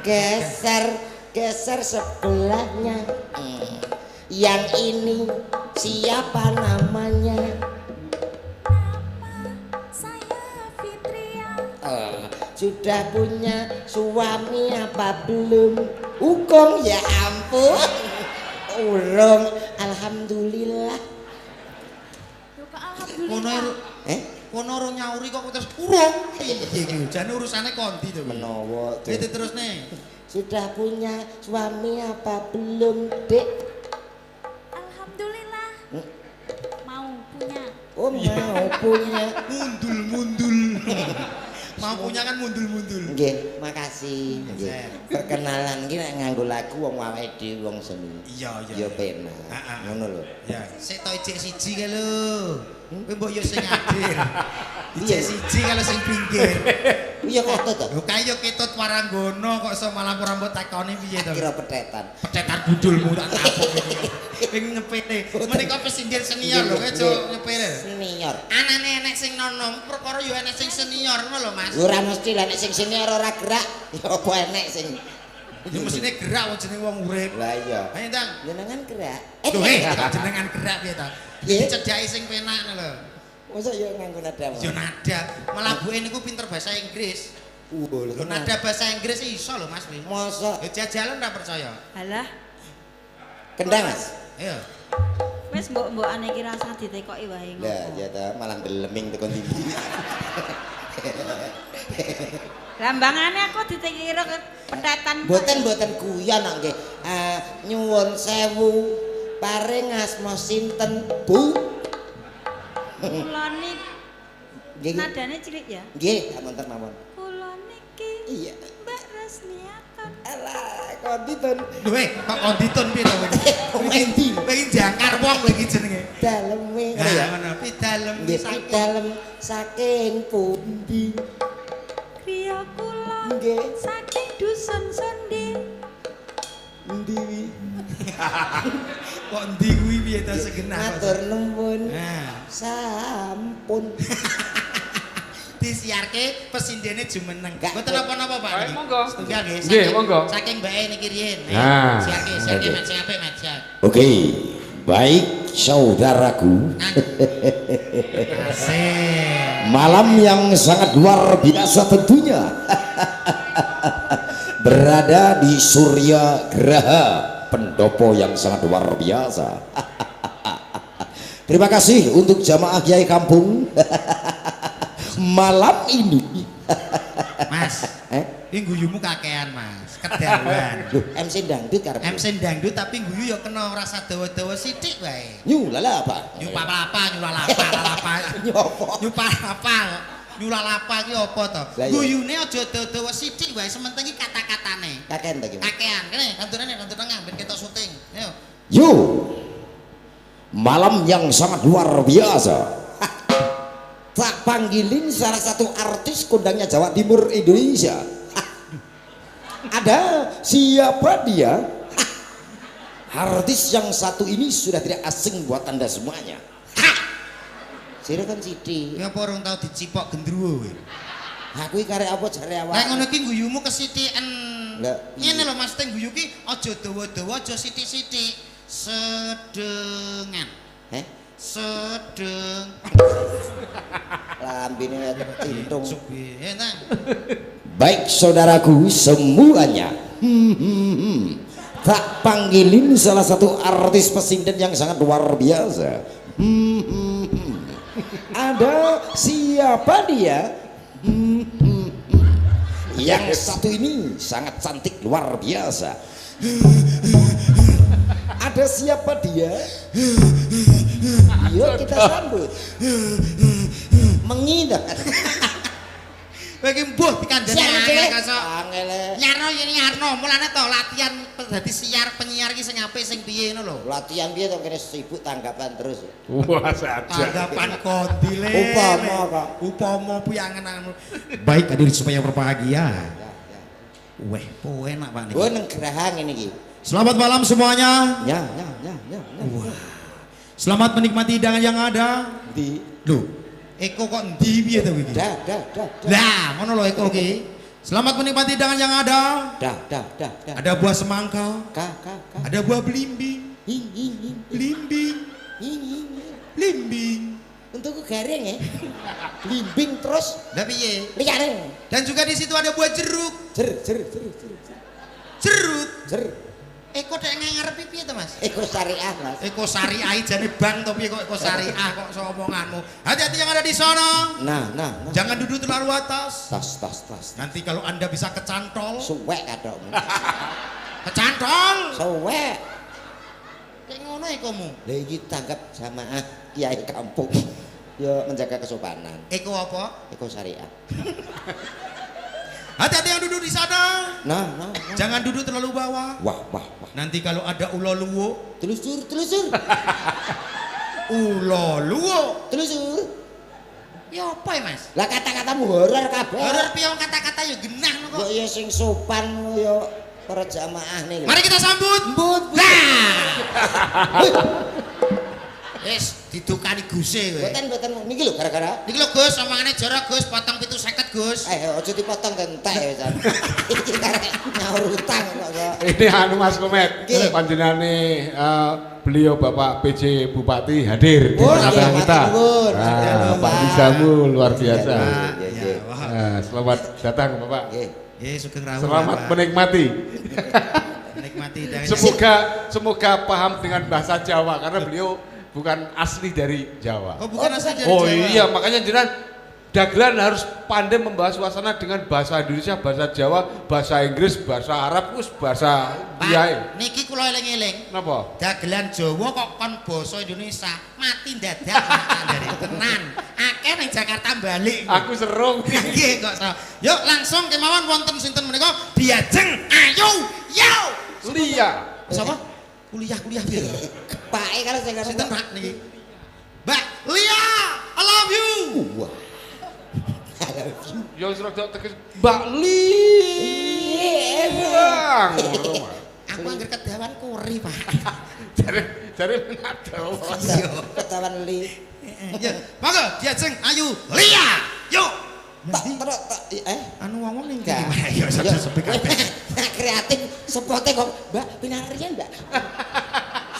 Geser sebelahnya. Yang ini siapa namanya? Saya Fitria. Sudah punya suami apa belum? Hukum ya ampun. Urung. Alhamdulillah. Yo kok Kono alhamdulillah. kono ora nyauri kok terus urung. Iki jane urusane kondi to. Menawa tuh. Itu terus nih. Sudah punya suami apa belum, Dek? Alhamdulillah. Mau punya. Oh, mau punya. Mundul. Mau punya kan mundul. Nggih, makasih. Nggih. Perkenalan iki nek nganggo lagu wong awake dhewe wong seni. Iya. Ya penak. Ngono lho. Ya, sik tok ijek siji kae lho. Kowe mbok yo sing adil. Ijek siji kalau sing pinggir. Iya ketut to. Lho kae yo ketut waranggono kok iso malah ora mbok takoni piye to. Kira petetan. Petetan budulmu tak tapuk iki. Ping nyepete. Menika pesindir senior lho aja nyepere. Senior. Anane enek sing nonom, perkara yo enek sing senior ngono lho Mas. Ora mesti lah nek sing senior ora gerak, ya apa enek sing. Ya mestine gerak wong jeneng wong urip. Lah iya. Ayo Tang. Jenengan gerak. Lho jenengan gerak piye ta? Nggih. Cedhaki sing penak lho. Masa yo nganggo nada. Yo nada. Malah buke niku pinter bahasa Inggris. Lho nada bahasa Inggris iso lho Mas. Masa Ya jajalan ora percaya. Halah, kendang Mas. Ayo. wis mbok-mbokane iki rasa ditekoki wae ngopo. Lah ya ta malah geleming tekan ndi. Lambangane aku ditekira petetan. Mboten guyon kok nggih. Nyuwun sewu paring asma sinten, Bu? Kula niki Nggih. nadane cilik ya. Nggih, samonten mawon. Kula niki Iya. Mbak Resniaton. Alah, konditon. Lho kok konditon piye to kowe? Endi? Pengen jangkar wong lagi jenenge. Daleme. Ya ngono, pi dalem Nggih, dalem saking pundi? Kriya kula Nggih. saking dusun Sondi. Endi wi? Kok ndi kuwi piye to segenah? Matur nuwun. Nah, Sampun. disiarke pesindene jumeneng. Gak, Mboten napa-napa Pak. Ayo, monggo. Setunggal nggih. Nggih, monggo. Saking mbake niki riyen. Nah. Siarke Mat sing apik Mat. Siap. Oke, baik saudaraku. Asik. Malam yang sangat luar biasa tentunya. Berada di Surya Graha pendopo yang sangat luar biasa. Terima kasih untuk jamaah Kiai Kampung. Malam ini Mas, ini guyumu kakean Mas, kedawan. Loh, MC dangdut karep. MC dangdut tapi guyu ya kena rasa dawa-dawa sithik wae. Nyulala apa? Nyulalapa, nyulalapa, lalapa. Nyopo? Nyulalapa. Nyulalapa ki apa to? Lah iya. Guyune aja dawa-dawa sithik wae, sementing iki kata-katane. Kakean ta iki? Kakean, kene kanturane kantur tengah ben ketok syuting. Ayo. Yo, malam yang sangat luar biasa. Tak panggilin salah satu artis kondangnya Jawa Timur Indonesia. Ada siapa dia? Artis yang satu ini sudah tidak asing buat anda semuanya. Sira kan Siti. Ya apa urung tau dicipok gendruwo kowe. Aku iki karek apa jare awak? Nek ngono ki guyumu kesithiken. Lah, Ngene lho Mas, teng guyu ki aja dawa-dawa, aja sithik-sithik. Sedengan. Sedeng. lambene tercintung. Enak. Baik saudaraku semuanya. Tak panggilin salah satu artis pesinden yang sangat luar biasa. Ada siapa dia? Yang satu ini sangat cantik luar biasa. Ada siapa dia? Yuk kita sambut. Mengidah. Bagi mbuh dikandani angel kasok. Angele. Nyarno yen nyarno, mulane to latihan dadi siar penyiar iki sing apik sing piye ngono lho. Latihan piye to kene sibuk tanggapan terus. Wah, saja. Tanggapan kondile. Upama, Kak. Upama piyangen. Baik hadir supaya berbahagia. Weh, enak Pak niki. Gue neng gerahan ini ki. Selamat malam semuanya. Ya. Wah. Selamat menikmati hidangan yang ada. Di. Loh, Eko kok ndi piye to iki? Dah. Lah, ngono lho Eko iki. Selamat menikmati hidangan yang ada. Dah. Ada buah semangka, Ka. ada buah belimbing, Ing. belimbing. Untuk garing ya. Blimbing terus Lah piye? liyane. Dan juga di situ ada buah jeruk. Jer. Eko dek ngarep piye to, Mas? Eko syariah, Mas. Eko syariah jane bang to piye kok eko syariah kok omonganmu. Hati-hati yang ada di sana. Nah. Jangan duduk terlalu atas. Tas. Nanti kalau Anda bisa kecantol, Suwek kadokmu. kecantol. Suwek. Kayak ngono ekomu. Lah iki tanggap jamaah Kiai Kampung. Yo menjaga kesopanan. Eko apa? Eko syariah. Hati-hati yang duduk di sana. Nah. Jangan duduk terlalu bawah. Wah. Nanti kalau ada ulo luwo, Telusur. Telusur. ya apa ya Mas? Lah kata-katamu horor kabeh. Horor piye wong kata-kata ya genah kok. Kok ya sing sopan ya para jamaah nih. Mari kita sambut. Wis didukani Guse kowe. Boten niki lho gara-gara. Niki lho Gus, omongane jara Gus, potong 750 Gus. Aja dipotong gentek ya San. Iki karek nyaur utang kok. Ini anu Mas Komet, Nggih. panjenengane beliau Bapak PJ Bupati hadir di Oh, tengah-tengah iya, kita. matur nuwun. Pak Nizamu luar biasa. Iya. Selamat datang Bapak. Nggih, sugeng rawuh. Selamat Bapak. menikmati. Menikmati hidangan. Semoga paham dengan bahasa Jawa karena beliau bukan asli dari Jawa. Oh, bukan asli dari Oh Jawa. iya, makanya jenengan dagelan harus pandai membahas suasana dengan bahasa Indonesia, bahasa Jawa, bahasa Inggris, bahasa Arab, bahasa Biae. Pak, niki kula eling-eling. Napa? Dagelan Jawa kok kon basa Indonesia, mati dadak dari tenan. Akeh ning Jakarta balik. Aku serung. Nggih kok. Yuk langsung kemawon wonten sinten menika Diajeng Ayu yo. Lia. Sapa? Kuliah piye? Pake karo sing karo. Sinten Pak niki? Mbak Lia, I love you. Wah. Yo rada teges Mbak Lia. Ngono, Mas. Aku anggere kedawan kuri, Pak. Jare menado. Ketahuan li. Ya, monggo Diajeng Ayu Lia. Yuk. Anu wong ning Enggak. kene. Ya Ya. sepik kabeh. Kreatif sepote kok Mbak pinarian Mbak.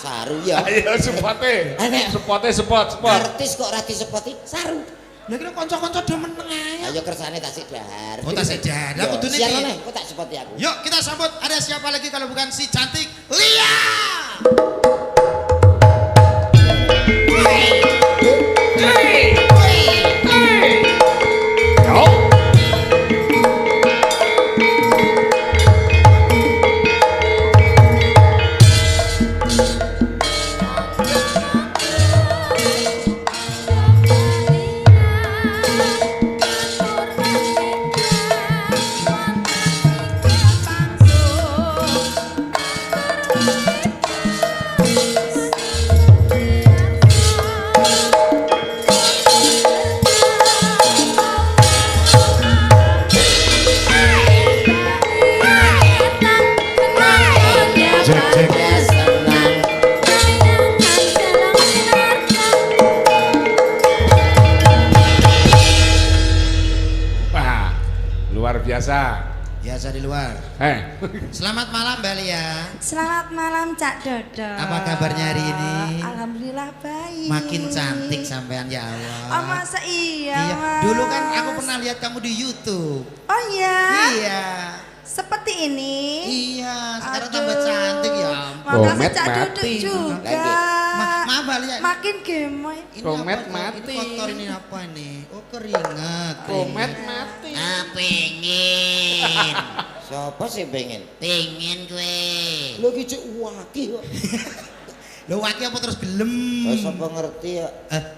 Saru ya. Ayo sepote. Enek. Spot. Artis kok rati sepoti saru. Lah kira kanca-kanca demen ae. Ayo kersane tak sik dahar. Oh, tak sik dahar. Lah, kudune Siar iki. meneh, kok tak sepoti aku. Yuk kita sambut, ada siapa lagi kalau bukan si cantik Lia. Wah, luar biasa. Biasa di luar. Selamat malam Mbak Lia. Selamat malam Cak Dodo. Apa kabarnya hari ini? Alhamdulillah baik. Makin cantik sampean ya Allah. Oh masa iya, Iya. Mas? Dulu kan aku pernah lihat kamu di YouTube. Oh iya? Iya. Seperti ini? Iya, sekarang Aduh. tambah cantik ya ampun. Makasih Komet Cak Dodo mati. juga. Maaf Mbak Lia. Makin gemoy. Ini Komet apa, mati. Ini kotor ini apa ini? Oh keringat. Komet keringat. mati. Ah pengen. Siapa sih pengen? Pengen gue. Lo gitu waki kok. Lo waki apa terus gelem? Siapa ngerti ya?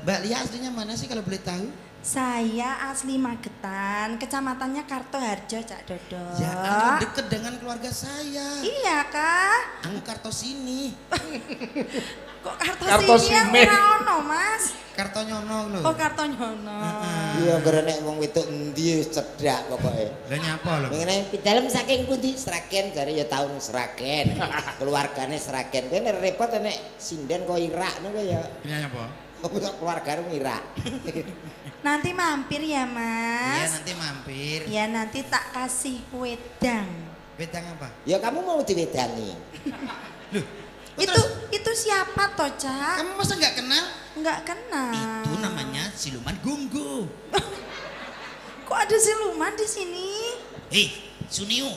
Mbak Lia aslinya mana sih kalau boleh tahu? Saya asli Magetan, kecamatannya Kartoharjo Cak Dodo. Ya kan deket dengan keluarga saya. Iya kah? Aku Kartosini. Kok Kartosime. Kartosini yang ono Mas? Kartonyono lho. Oh Kartonyono. Iya berenek wong wedok endi cedak pokoke. Lah nyapa lho? Ngene dalem saking pundi Sragen jare ya taun Sragen. Keluargane Sragen. Kowe nek repot nek sinden kok Irak niku ya. Ini apa? Kok keluargane Irak. Nanti mampir ya Iya Mas. nanti mampir. Ya nanti tak kasih wedang. Bedang apa? Ya kamu mau diwedani. Itu siapa toh Cak? Kamu masa nggak kenal? Nggak kenal. Itu namanya siluman gunggu. Kok ada siluman di sini? Suniu.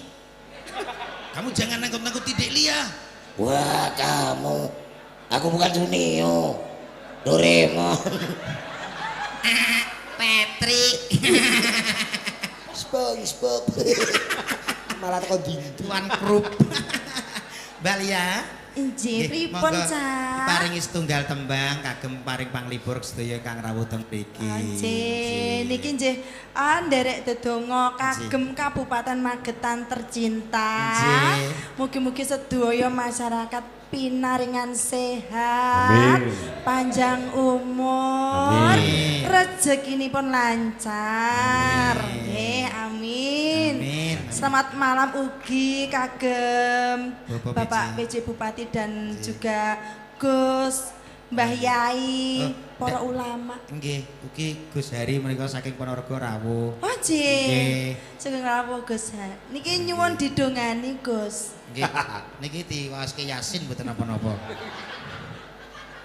Kamu jangan nangkut-nangkuti Dek Lia. Wah kamu. Aku bukan Sunio. Doraemon. Patrick. SpongeBob. Malah kok dintu. Tuan Krup. Mbak Lia. Injih, pripun Cak? Paringi setunggal tembang kagem paring panglipur sedaya Kang rawuh teng mriki. Anjir, niki nggih nderek dedonga kagem Kabupaten Magetan tercinta. Nggih. Mugi-mugi sedaya masyarakat pinaringan sehat, Amin. panjang umur, Amin. rezekinipun lancar. Amin. Nggih, amin. Amin. Selamat malam ugi kagem Bapak Bapak PJ Bupati dan juga Gus Mbah Yai, para ulama. Nggih, ugi Gus Hari menika saking Ponorogo rawuh. Oh nggih. Nggih. Sugeng rawuh Gus. Niki nyuwun didongani Gus. Nggih. Niki diwaoske Yasin mboten napa-napa.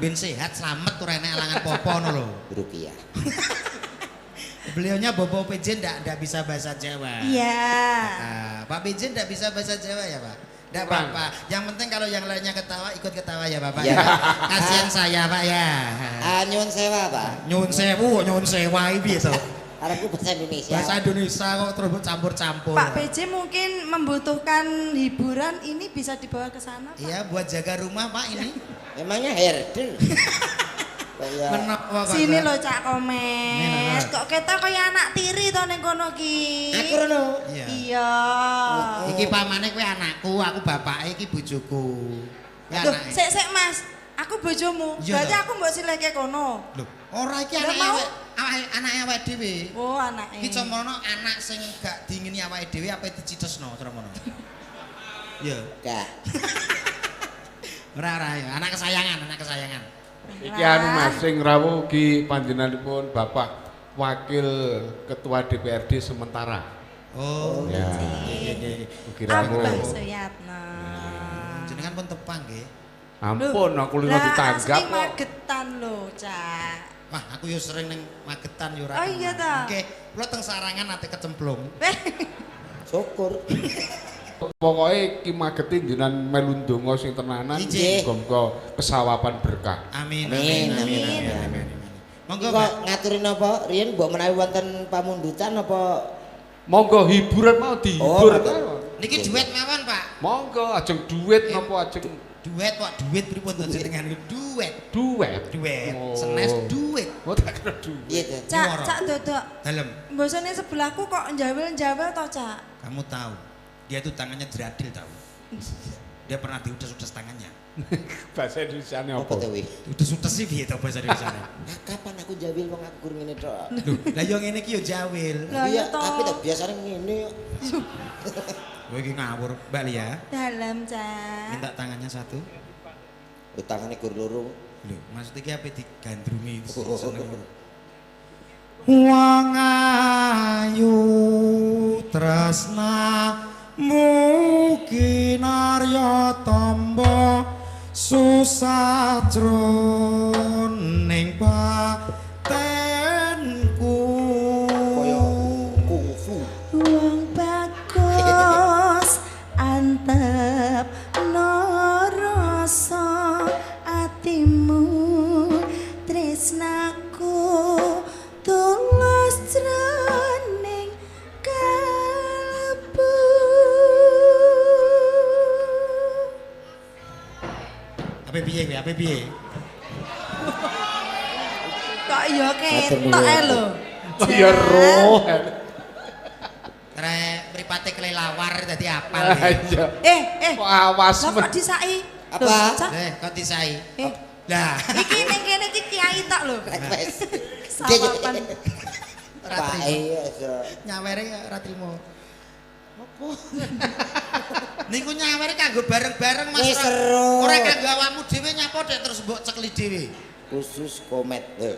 Ben sehat selamat ora enek alangan popo ngono lho. Rupiah. Beliaunya Bobo PJ ndak bisa bahasa Jawa. Iya. Pak PJ ndak bisa bahasa Jawa ya, Pak? Ndak apa-apa. Yang penting kalau yang lainnya ketawa ikut ketawa ya, Bapak. Ya. Kasihan saya, Pak ya. Nyuwun sewa, Pak. Nyun sewu, nyun sewa iki piye to? Arepku bahasa Indonesia. Bahasa Indonesia kok terus campur-campur. Pak PJ mungkin membutuhkan hiburan ini bisa dibawa ke sana, Pak. Iya, buat jaga rumah, Pak ini. Emangnya herder. Kayak Menapa kok? Sini Pak? lho Cak Komet. Kok ketok kaya anak tiri to ning kono ki. aku rono. Iya. Iya. Iki pamane kowe anakku, aku bapake iki bojoku. Kowe Loh, anake. sik Mas. Aku bojomu. Iya, Berarti toh. aku mbok sileke kono. Lho, ora iki Lah, anake mau? anake awake dhewe. Oh, anake. Iki comono anak sing gak diingini awake dhewe apa dicitesno cara ngono. Iya. Gak. Ora ya, anak kesayangan, anak kesayangan. Iki anu Mas sing rawuh ugi panjenenganipun Bapak Wakil Ketua DPRD sementara. Oh, Ya. iya. Ugi rawuh. Abah Suyatno. Jenengan pun tepang nggih. Ampun aku lho Lah, ditanggap asli kok. Magetan lho, Cak. Wah, aku yo sering ning Magetan yo Oh, iya, toh? Oke, kula teng Sarangan ate kecemplung. Syukur. Pokoke Ki Mageti jenengan melu ndonga sing tenanan Inggih. muga-muga kesawapan berkah. Amin. Monggo, Kok Pak. ngaturin apa? Riyen mbok menawi wonten pamundutan apa? Monggo hiburan mau dihibur ta. Niki duet mawon, Pak. Monggo ajeng duit napa ajeng Duet kok duit pripun to jenengan iki duet. duet. Duet. Oh. Senes duit. Oh tak kira duit. Iya to. Nyuara. Cak dodok. Dalem. Mbosone sebelahku kok njawel-njawel to, Cak? Kamu tahu, dia itu tangannya jeradil tahu. Dia pernah diudes-udes tangannya. Bahasa Indonesiane Apa apa? to wi? Udes-udes sih piye to bahasa Indonesia. Nah, kapan aku jawil wong aku kur ngene tok. Lho, lah yo ngene iki yo jawil. Lah Iya, ya toh. tapi tak biasane ngene. Kowe iki ngawur, Mbak Lia. Dalam, Cak. Minta tangannya satu. Utangane gur loro. Lho, maksud iki apa digandrungi Oh. seneng. Wong ayu tresna mugi narya tamba susah jroning batenku. Kaya kungfu. Wong bagus antep narasa atimu tresnaku tulus jroning kalbu. Apa piye kowe? Apa piye? Kok ya ketok nuwun. ae lho. Oh ya roh. Rek mripate kelelawar dadi apal. Ah, iya. Kok Awas Lah kok disaki? Apa? Loh, Cak, Kok disai? Eh. Lah, iki ning kene iki kiai tok lho. Wes. Sawapan. Pak iya. nyawere ora trimo. Apa? Niku nyawere kanggo bareng-bareng Mas. Wis seru. Ora kanggo awakmu dhewe nyapa dek terus mbok cekli dhewe. Khusus komet. Ya.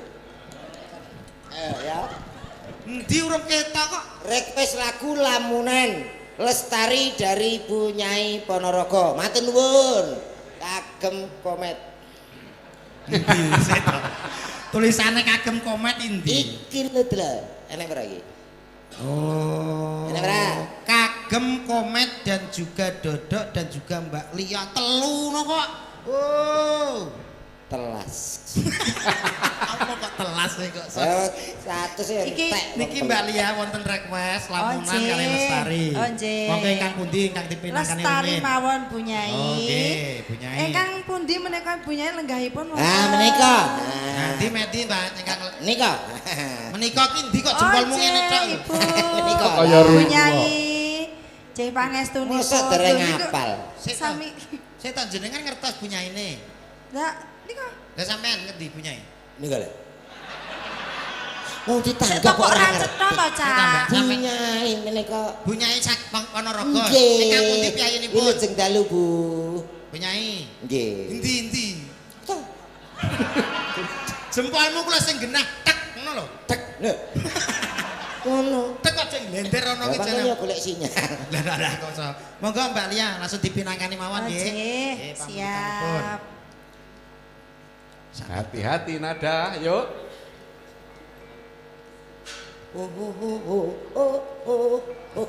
Endi urung ketok kok. Request lagu Lamunan Lestari dari Bu Nyai Ponorogo. Matur nuwun. Kagem komet. Tulisane kagem komet endi? Iki lho Dra. Enek ora iki? Oh. Enek ora? Kagem komet dan juga Dodok dan juga Mbak Lia telu no kok. Oh. Telas. Apa kok telas sih kok? Satu sih Iki- entek. Niki Mbak Lia wonten request Lamunan nggih. kali Lestari. Oh, nggih. Monggo ingkang pundi ingkang dipinangkani Lestari rumin. mawon Bu Nyai. Oke, Bu Nyai. Ingkang pundi menika Bu Nyai lenggahipun wonten? Ah, menika. Nanti Medi Mbak ingkang Menika. menika ki ndi kok jempolmu ngene tok lho. Ibu. Menika. Kaya Bu ruh. Nyai. Cih pangestunipun. Masa dereng Lho, niku apal. Sami. Saya tak jenengan ngertos Bu Nyaine. Lah, niku. Lah sampean ngerti Bu Nyai? Menika lho. Mau Sik ditangkap kok kok ora ora ngerti. cetha to, Cak? Tambah. Bu Nyai menika. Bu Nyai sak Ponorogo. Nggih. Ingkang pundi Ini piyayinipun? lajeng dalu, Bu. Bu Nyai. Nggih. Endi? Jempolmu kula sing genah tek ngono lho. Tek. Lho. Ngono. Tek kok sing blender ono ki Bapak jeneng. ya golek sinyal. Lah kok so. Monggo Mbak Lia langsung dipinangkani mawon nggih. Nggih, Nggih, siap. Hati-hati nada, yuk. Oh oh oh oh oh oh oh.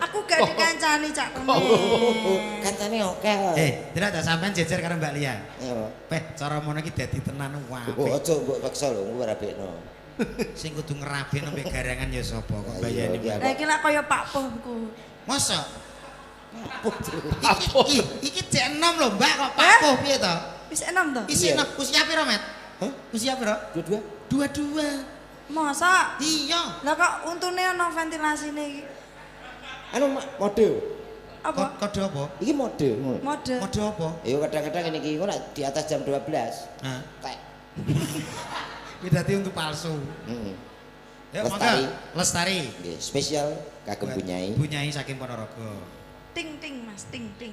Aku gak dikancani Cak Oh, Kemen. kancane oke. kok. Tidak ada sampean jejer karo Mbak Lia. Iya, Pak. Peh, cara mono iki dadi tenan Oh, apik. aja mbok paksa lho, ora bekno. Sing kudu ngerabeno mbek garangan ya sapa kok bayani. Iya, Lah iki lak kaya Pak Pohku. Masa? Iki jek 6 lho, Mbak kok Pak Hah? Poh piye to? Wis enom to? Isi Iya. 6 usia piro, Met? Hah? Usia piro? Dua-dua. Dua-dua. Masa? Iya. Lah kok untune ana ventilasine iki? Anu mode. Apa? Kode apa? Iki mode. Mode. Mode apa? Ya kadang-kadang ini iki ora di atas jam 12. Hah? Tek. Iki dadi untuk palsu. Heeh. Ya, Lestari. monggo. Lestari. Nggih, spesial kagem Bu Nyai. Bu Nyai saking Ponorogo. Ting ting Mas, ting ting.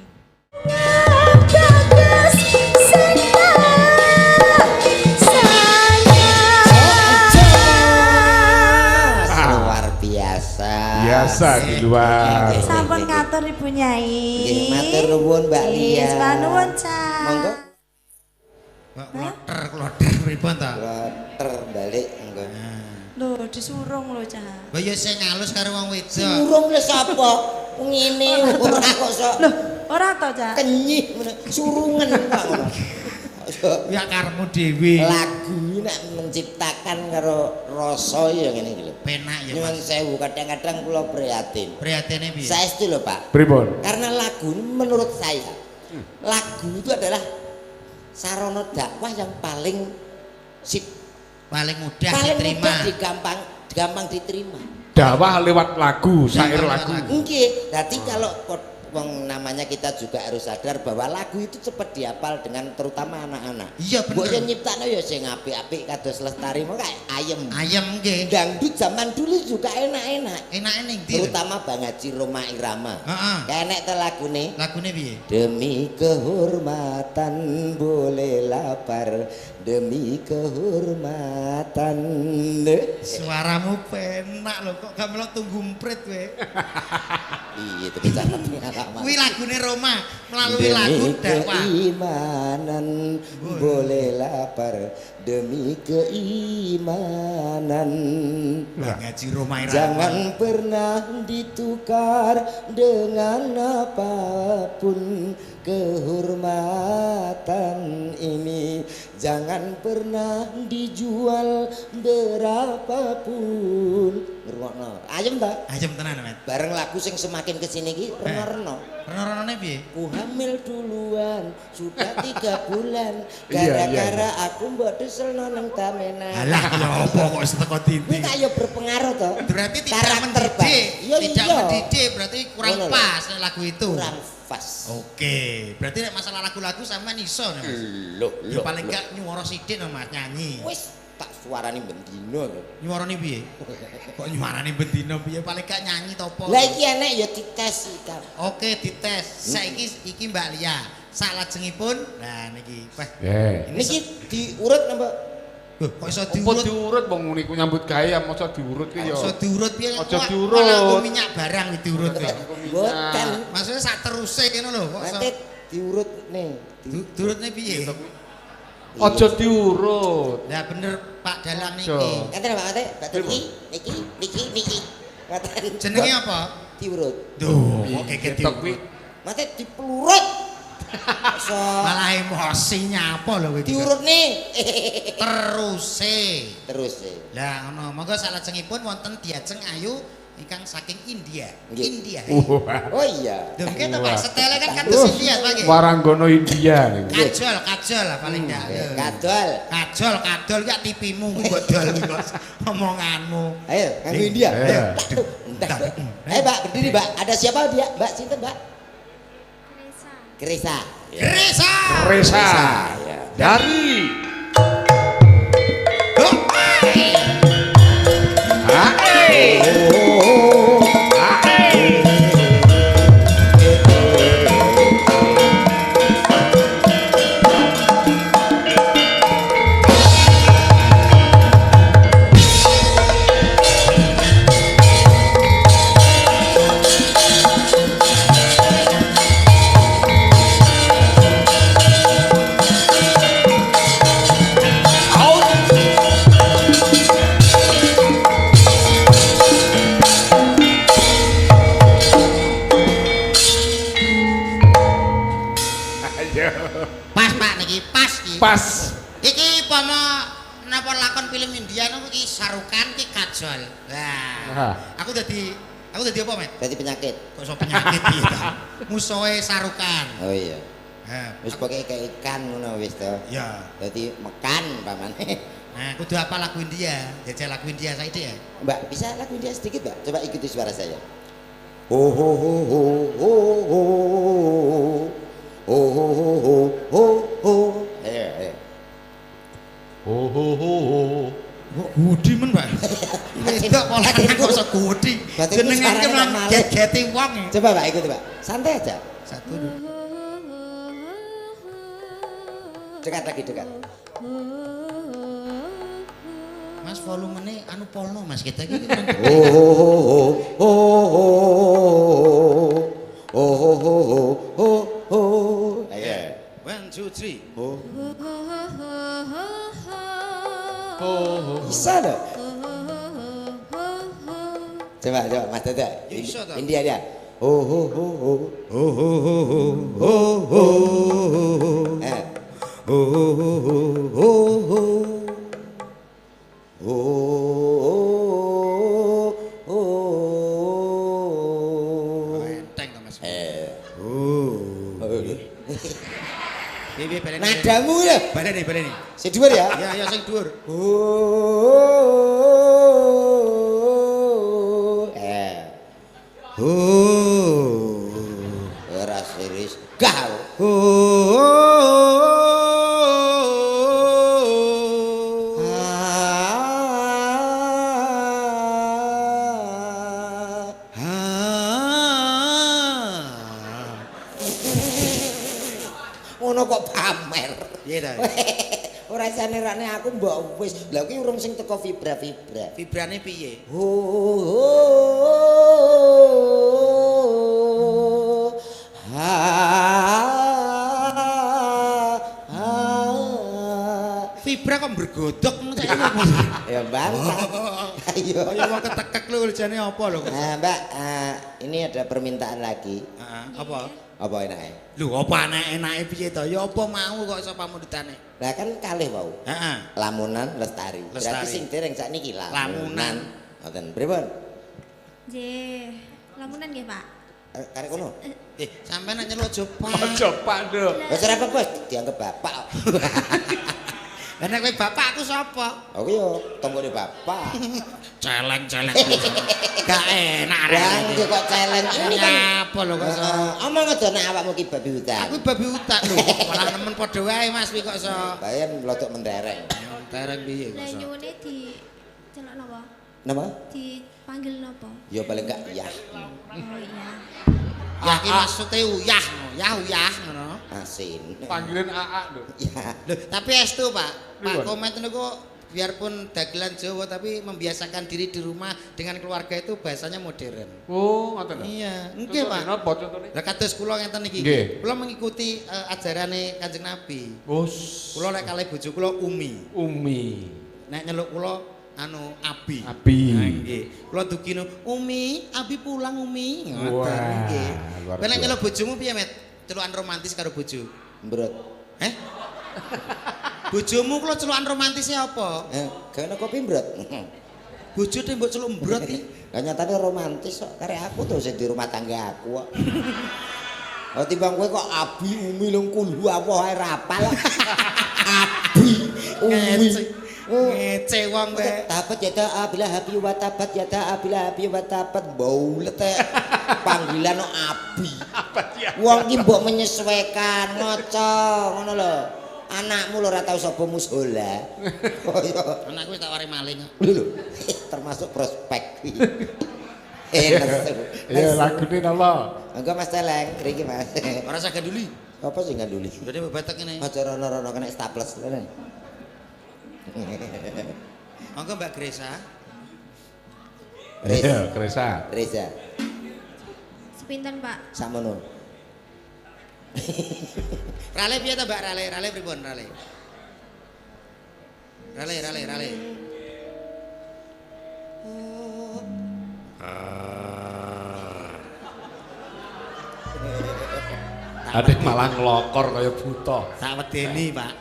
Luar biasa. Biasa di luar. Nggih, Sampun nggih, ngatur Ibu Nyai. Nggih, matur nuwun Mbak Lia. Yes, nuwun Cak. Monggo. Kok kloter pripun ta? Kloter balik monggo. Lho, disurung lho Cak. Lah ya sing ngalus karo wong wedok. Urung le sapa? ngene ora kok sok Loh, ora to, Cak? kenyih ngono, surungen kok ngono. Ya karepmu dhewe. Lagu nek menciptakan karo rasa ya ngene iki lho. Penak ya, Nyuwun Mas. sewu kadang-kadang kula prihatin. Prihatine piye? Saestu lho, Pak. Pripun? Karena lagu ini menurut saya lagu itu adalah sarana dakwah yang paling Paling mudah paling diterima. mudah gampang diterima. Dakwah lewat lagu, syair lagu. Nggih, dadi kalau wong namanya kita juga harus sadar bahwa lagu itu cepat dihafal dengan terutama anak-anak. Iya Mbok bener. yo nyiptakno ya sing apik-apik kados Lestari mau kayak ayem. Ayam nggih. Dangdut zaman dulu juga enak-enak. Enake ning ndi? Terutama Bang Haji Roma Irama. Heeh. Kayak nek lagune Lagune piye? demi kehormatan boleh lapar demi kehormatan. Suaramu penak lho, kok gak melok tunggu mprit kowe. Iya itu catat Kuwi lagune Roma, melalui lagu demi dakwah. keimanan boleh lapar demi keimanan. Lah ngaji Roma Irama. Jangan pernah ditukar dengan apapun kehormatan ini. Jangan pernah dijual berapapun. Ngrungokno. Ayem ta? Ayam tenan, Mas. Bareng lagu sing semakin kesini iki reno-reno. Rene-renene piye? Ku hamil duluan sudah 3 bulan Iya, gara-gara aku mbok deselno nang Tamena. Alah ya apa kok wis teko Kuwi titik. kaya berpengaruh to. Berarti tidak Karakter, Pak. mendidik. Iya, Tidak iya. mendidik berarti kurang Ngono lho. pas nek lagu itu. Kurang pas. Oke, berarti nek masalah lagu-lagu sampean iso nih, Mas. Loh, Ya paling gak nyuara sithik no Mas nyanyi. wis tak suarane bendino to. Nyuarane piye? Kok nyuarane bendino piye? Paling gak nyanyi to apa? Lah iki enek ya dites iki kan. Oke, dites. Saiki iki Mbak Lia. Salajengipun, nah niki. Wah, Yeah. Niki diurut napa? Loh, kok iso Apa diurut? diurut wong niku nyambut gawe ya maca diurut ki ya. Iso diurut piye? Aja Kok diurut. nganggo minyak barang iki diurut kuwi. Boten. Maksudnya sak teruse kene lho, kok iso Nanti diurut nih. diurutne piye? Aja diurut. Lah bener Pak Dalang Aja. niki. Ngaten Pak Ate, Mbak niki. Ngaten. Jenenge apa? Diurut. Duh, oke Ketok kuwi. Mate dipelurut. So Malah emosi nyapa lho kowe. diurut nih. Teruse. Terus. Lah ngono, monggo salajengipun wonten diajeng ayu ingkang saking India. Nggih. India. Oh iya. Lho nggih to Pak, setele kan kados India Pak nggih. Waranggono India niku. Kajol lah paling ndak. Kadol. Kajol ki tipimu bodol kok omonganmu. Ayo, nganggo India. Ayo. Ayo Mbak, berdiri Mbak. Ada siapa dia? Mbak, sinten Mbak? Resa. Krisa. Resa. Resa. Ya. Dari Loh, Hae. Hae. pas Pak niki, pas iki. Pas. Iki pama napa lakon film India niku iki sarukan ki kajol. Aha. Lah, aku dadi apa, Met? Berarti penyakit. Kok iso penyakit piye ta? Musuhe sarukan. Oh iya. Ha, Wis pokoke kayak ikan ngono wis to. ya. Dadi mekan pamane. Nah, kudu apa lagu India? Jajal lagu India saiki ya. Mbak, bisa lagu dia sedikit, Mbak? Coba ikuti suara saya. Ho ho ho ho ho ho. Ho ho ho ho ho ho. Ayo. Oh ho ho ho. Kok gudi men, Mbak? Wedok pola kok iso gudi. Batin Jenengan ki suaranya malah malih. get-geti wong. Coba Mbak ikuti, Mbak. Santai aja. Satu. Dekat lagi, dekat. Mas volumenya anu polno Mas kita iki. Ho ho ho ho ho. Ho ho ho ho ho ho. Ayo. 1 2 3. Ho. Bisa loh. Coba Mas Dada. Bisa toh? India dia. Oh ho ho ho. Oh ho ho ho ho ho. Oh ho ho ho ho ho. Oh oh oh. Enteng to Mas. Piye baleni. Nadamu ya. Baleni. Sing dhuwur ya. Ya sing dhuwur. Ora serius. Gah. Ngono kok pamer. Piye ta? Ora sanerane aku mbok wis. Lah kuwi urung sing teko vibra. Vibrane piye? Vibra kok bergodok ngono saiki. Ya bantah. Ayo. Kaya wong ketekek lho jane apa lho? Mbak, ini ada permintaan lagi. Heeh, apa? Apa enake? Lho apa enak-enake piye to? Ya apa mau kok iso pamudutane? Lah kan kalih wau. Heeh. Lamunan Lestari. Berarti Lestari. sing dereng sakniki Lamunan. Ngoten. Pripun? Nggih. Lamunan nggih, Pak. Karek kono. Sampeyan nek nyeluk aja Pak. Aja Pak Nduk. Wis ora apa-apa, dianggap bapak. Lah nek kowe bapakku sapa? Aku yo tombone bapak. Celeng-celeng. Gak enak Lah arek. iki kok challenge ini kan. Apa lho kok iso? Omong aja nek awakmu ki babi hutan. Aku babi utak lho. Malah nemen padha wae Mas kuwi kok iso. Bayan mlotok mendereng. Tereng piye kok Lah iso? nyuwune di celok napa? Napa? Dipanggil napa? Ya paling gak ya. Oh iya. Ya iki maksude uyah, uyah ngono. Asin. Panggilan AA lho. Ya. Lho, tapi estu Pak. Pak Pripun? Komet niku biarpun dagelan Jawa tapi membiasakan diri di rumah dengan keluarga itu bahasanya modern. Oh, ngoten lho. Iya, nggih Pak. Napa contone? Lah kados kula ngeten iki. Nggih. Kula mengikuti ajarane Kanjeng Nabi. Oh, Kula lek kalih bojo kula Umi. nek nyeluk kula anu Abi. Abi. Nah, nggih. Kula dugino, "Umi, Abi pulang, Umi." Ngoten Wah, nggih. luar Kowe nek biasa. nyeluk bojomu piye, Met? Celukan romantis karo bojo. Mbrot. Heh? Bojomu kula celukan romantisnya apa? Gawe kopi mbrot. Bojo te mbok celuk mbrot iki. Lah nyatane romantis kok karek aku tuh sing di rumah tangga aku kok. Oh timbang kowe kok Abi Umi lung kulhu apa ae rapal. Abi Umi. Ngece wong kowe. Tabat ya ta abila habi wa tabat ya ta abila habi wa tabat baulet panggilan no Abi. Wong ki mbok menyesuaikan ngoco ngono lho. Anakmu lho ora tau sapa mushola. Kaya Anakku wis tak wari maling. lho termasuk prospek kuwi. Ya lagune napa? Engko Mas Celeng mriki Mas. Ora usah ganduli. Apa sing nganduli? Dadi mbok batek ngene. Aja rono-rono kena staples lho. Monggo Mbak Gresa. Iya, Kresa. Reza, Sepinten, Pak? sakmono. Rale piye to Mbak Rale? Rale pripun Rale? Rale. Ade malah nglokor kaya buta. Tak wedeni, Pak.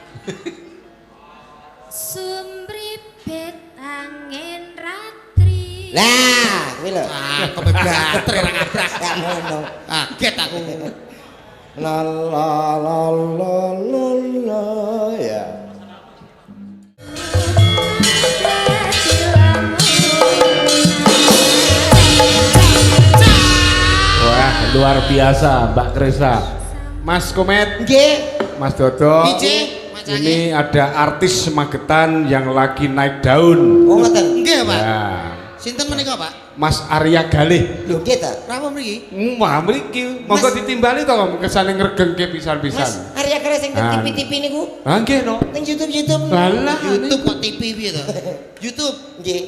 Sumripit angin ratri. Lah, kuwi lho. Ah, kok bebater ra ngabrak. Gak ngono. Kaget aku. La la la la la la ya. Wah, luar biasa Mbak Kresa. Mas Komet, Nggih. Mas Dodo. Piye, Mas Cahye? Ini ada artis Magetan yang lagi naik daun. Oh ngoten. Nggih, Pak. Ya, Sinten menika, Pak? Mas Arya Galih. Lho nggih ta. Napa mriki? Wah, mriki monggo ditimbali to kesane ngregengke Mas pisan-pisan. Arya Kare sing Ah. TV-TV niku Ah, nggih no. ning YouTube. Lah, YouTube kok TV piye to? YouTube. Nggih.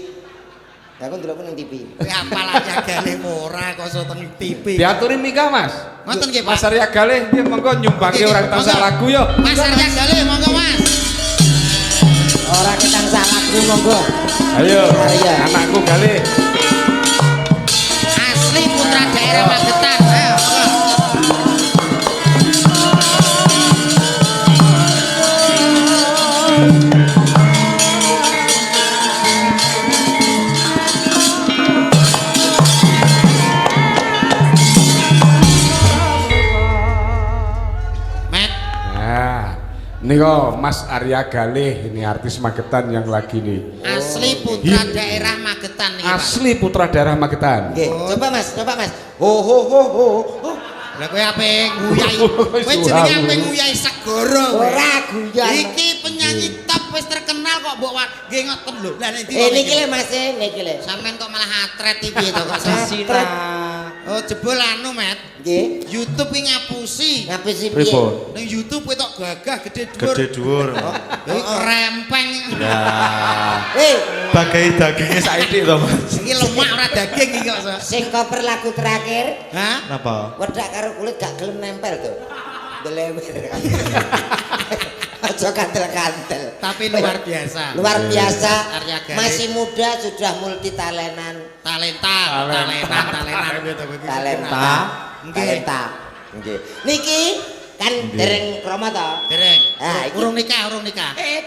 Aku ndelok ning TV. Kowe apal aja gale ora kok iso teng TV. Diaturi Mika, Mas. Ngoten nggih, Pak. Mas Arya Galih, dia monggo nyumbangke Nggih, orang tansah monggo. lagu yo. Mas Arya Galih monggo, Mas. Ora ketang salahku monggo. Ayo, Arya. anakku Galih. Asli putra daerah Magetan. Niko Mas Arya Galih, ini artis Magetan yang lagi nih. Asli putra daerah Magetan nih, Pak. Asli putra daerah Magetan. Nggih, coba Mas. Ho ho ho ho. Lah kowe ape nguyai? Kowe jenenge ape nguyai segara kowe. Ora guyon. Iki penyanyi top wis terkenal kok mbok nggih ngoten lho. Lah nek Niki le Mas, niki le. sampean kok malah atret iki to kok Atret. Oh jebul anu Met. Nggih. YouTube iki ngapusi. Ngapusi piye? Pripun? Ning YouTube kowe tok gagah gede dhuwur. Gede dhuwur. Iki krempeng. Ya. Eh, Bagai dagingnya saiki to, Mas. Iki lemak ora daging iki kok. sing koper lagu terakhir, Hah? Napa? wedak karo kulit gak gelem nempel tuh. Delewer. Aja kantel-kantel. Tapi luar biasa. Luar biasa. Arya Galih. Masih muda sudah multi talentan. Talenta. gitu. Talenta. Nggih. Talenta. Nggih. Niki kan dereng krama to. Dereng. Ah, iki- Urung nikah.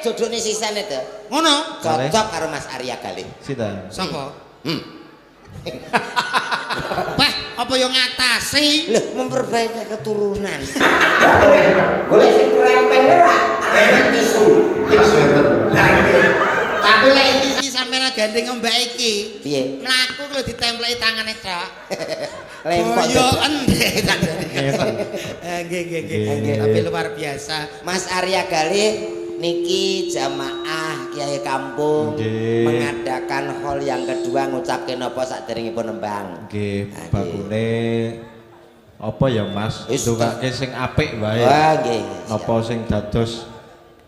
Jodone sisan itu. Ngono? Cocok karo Mas Arya Galih. Sinten? Sapa? Wah, apa yo ngatasi? Loh, memperbaiki keturunan. Boleh sing krempeng ora? Tisu. Tapi lek iki sampeyan gandeng mbak iki. Piye? Mlaku lho ditempleki tangane tok. Lempok. Yo endhe tak Ngeten. Nggih. Nggih. Tapi luar biasa. Mas Arya Galih niki jamaah Kiai Kampung Nggih. mengadakan hall yang kedua ngucapke napa saderengipun nembang. Nggih, Ah, bakune apa ya Mas? Wis, Ndongake sing apik wae. Wah, nggih. Napa sing dados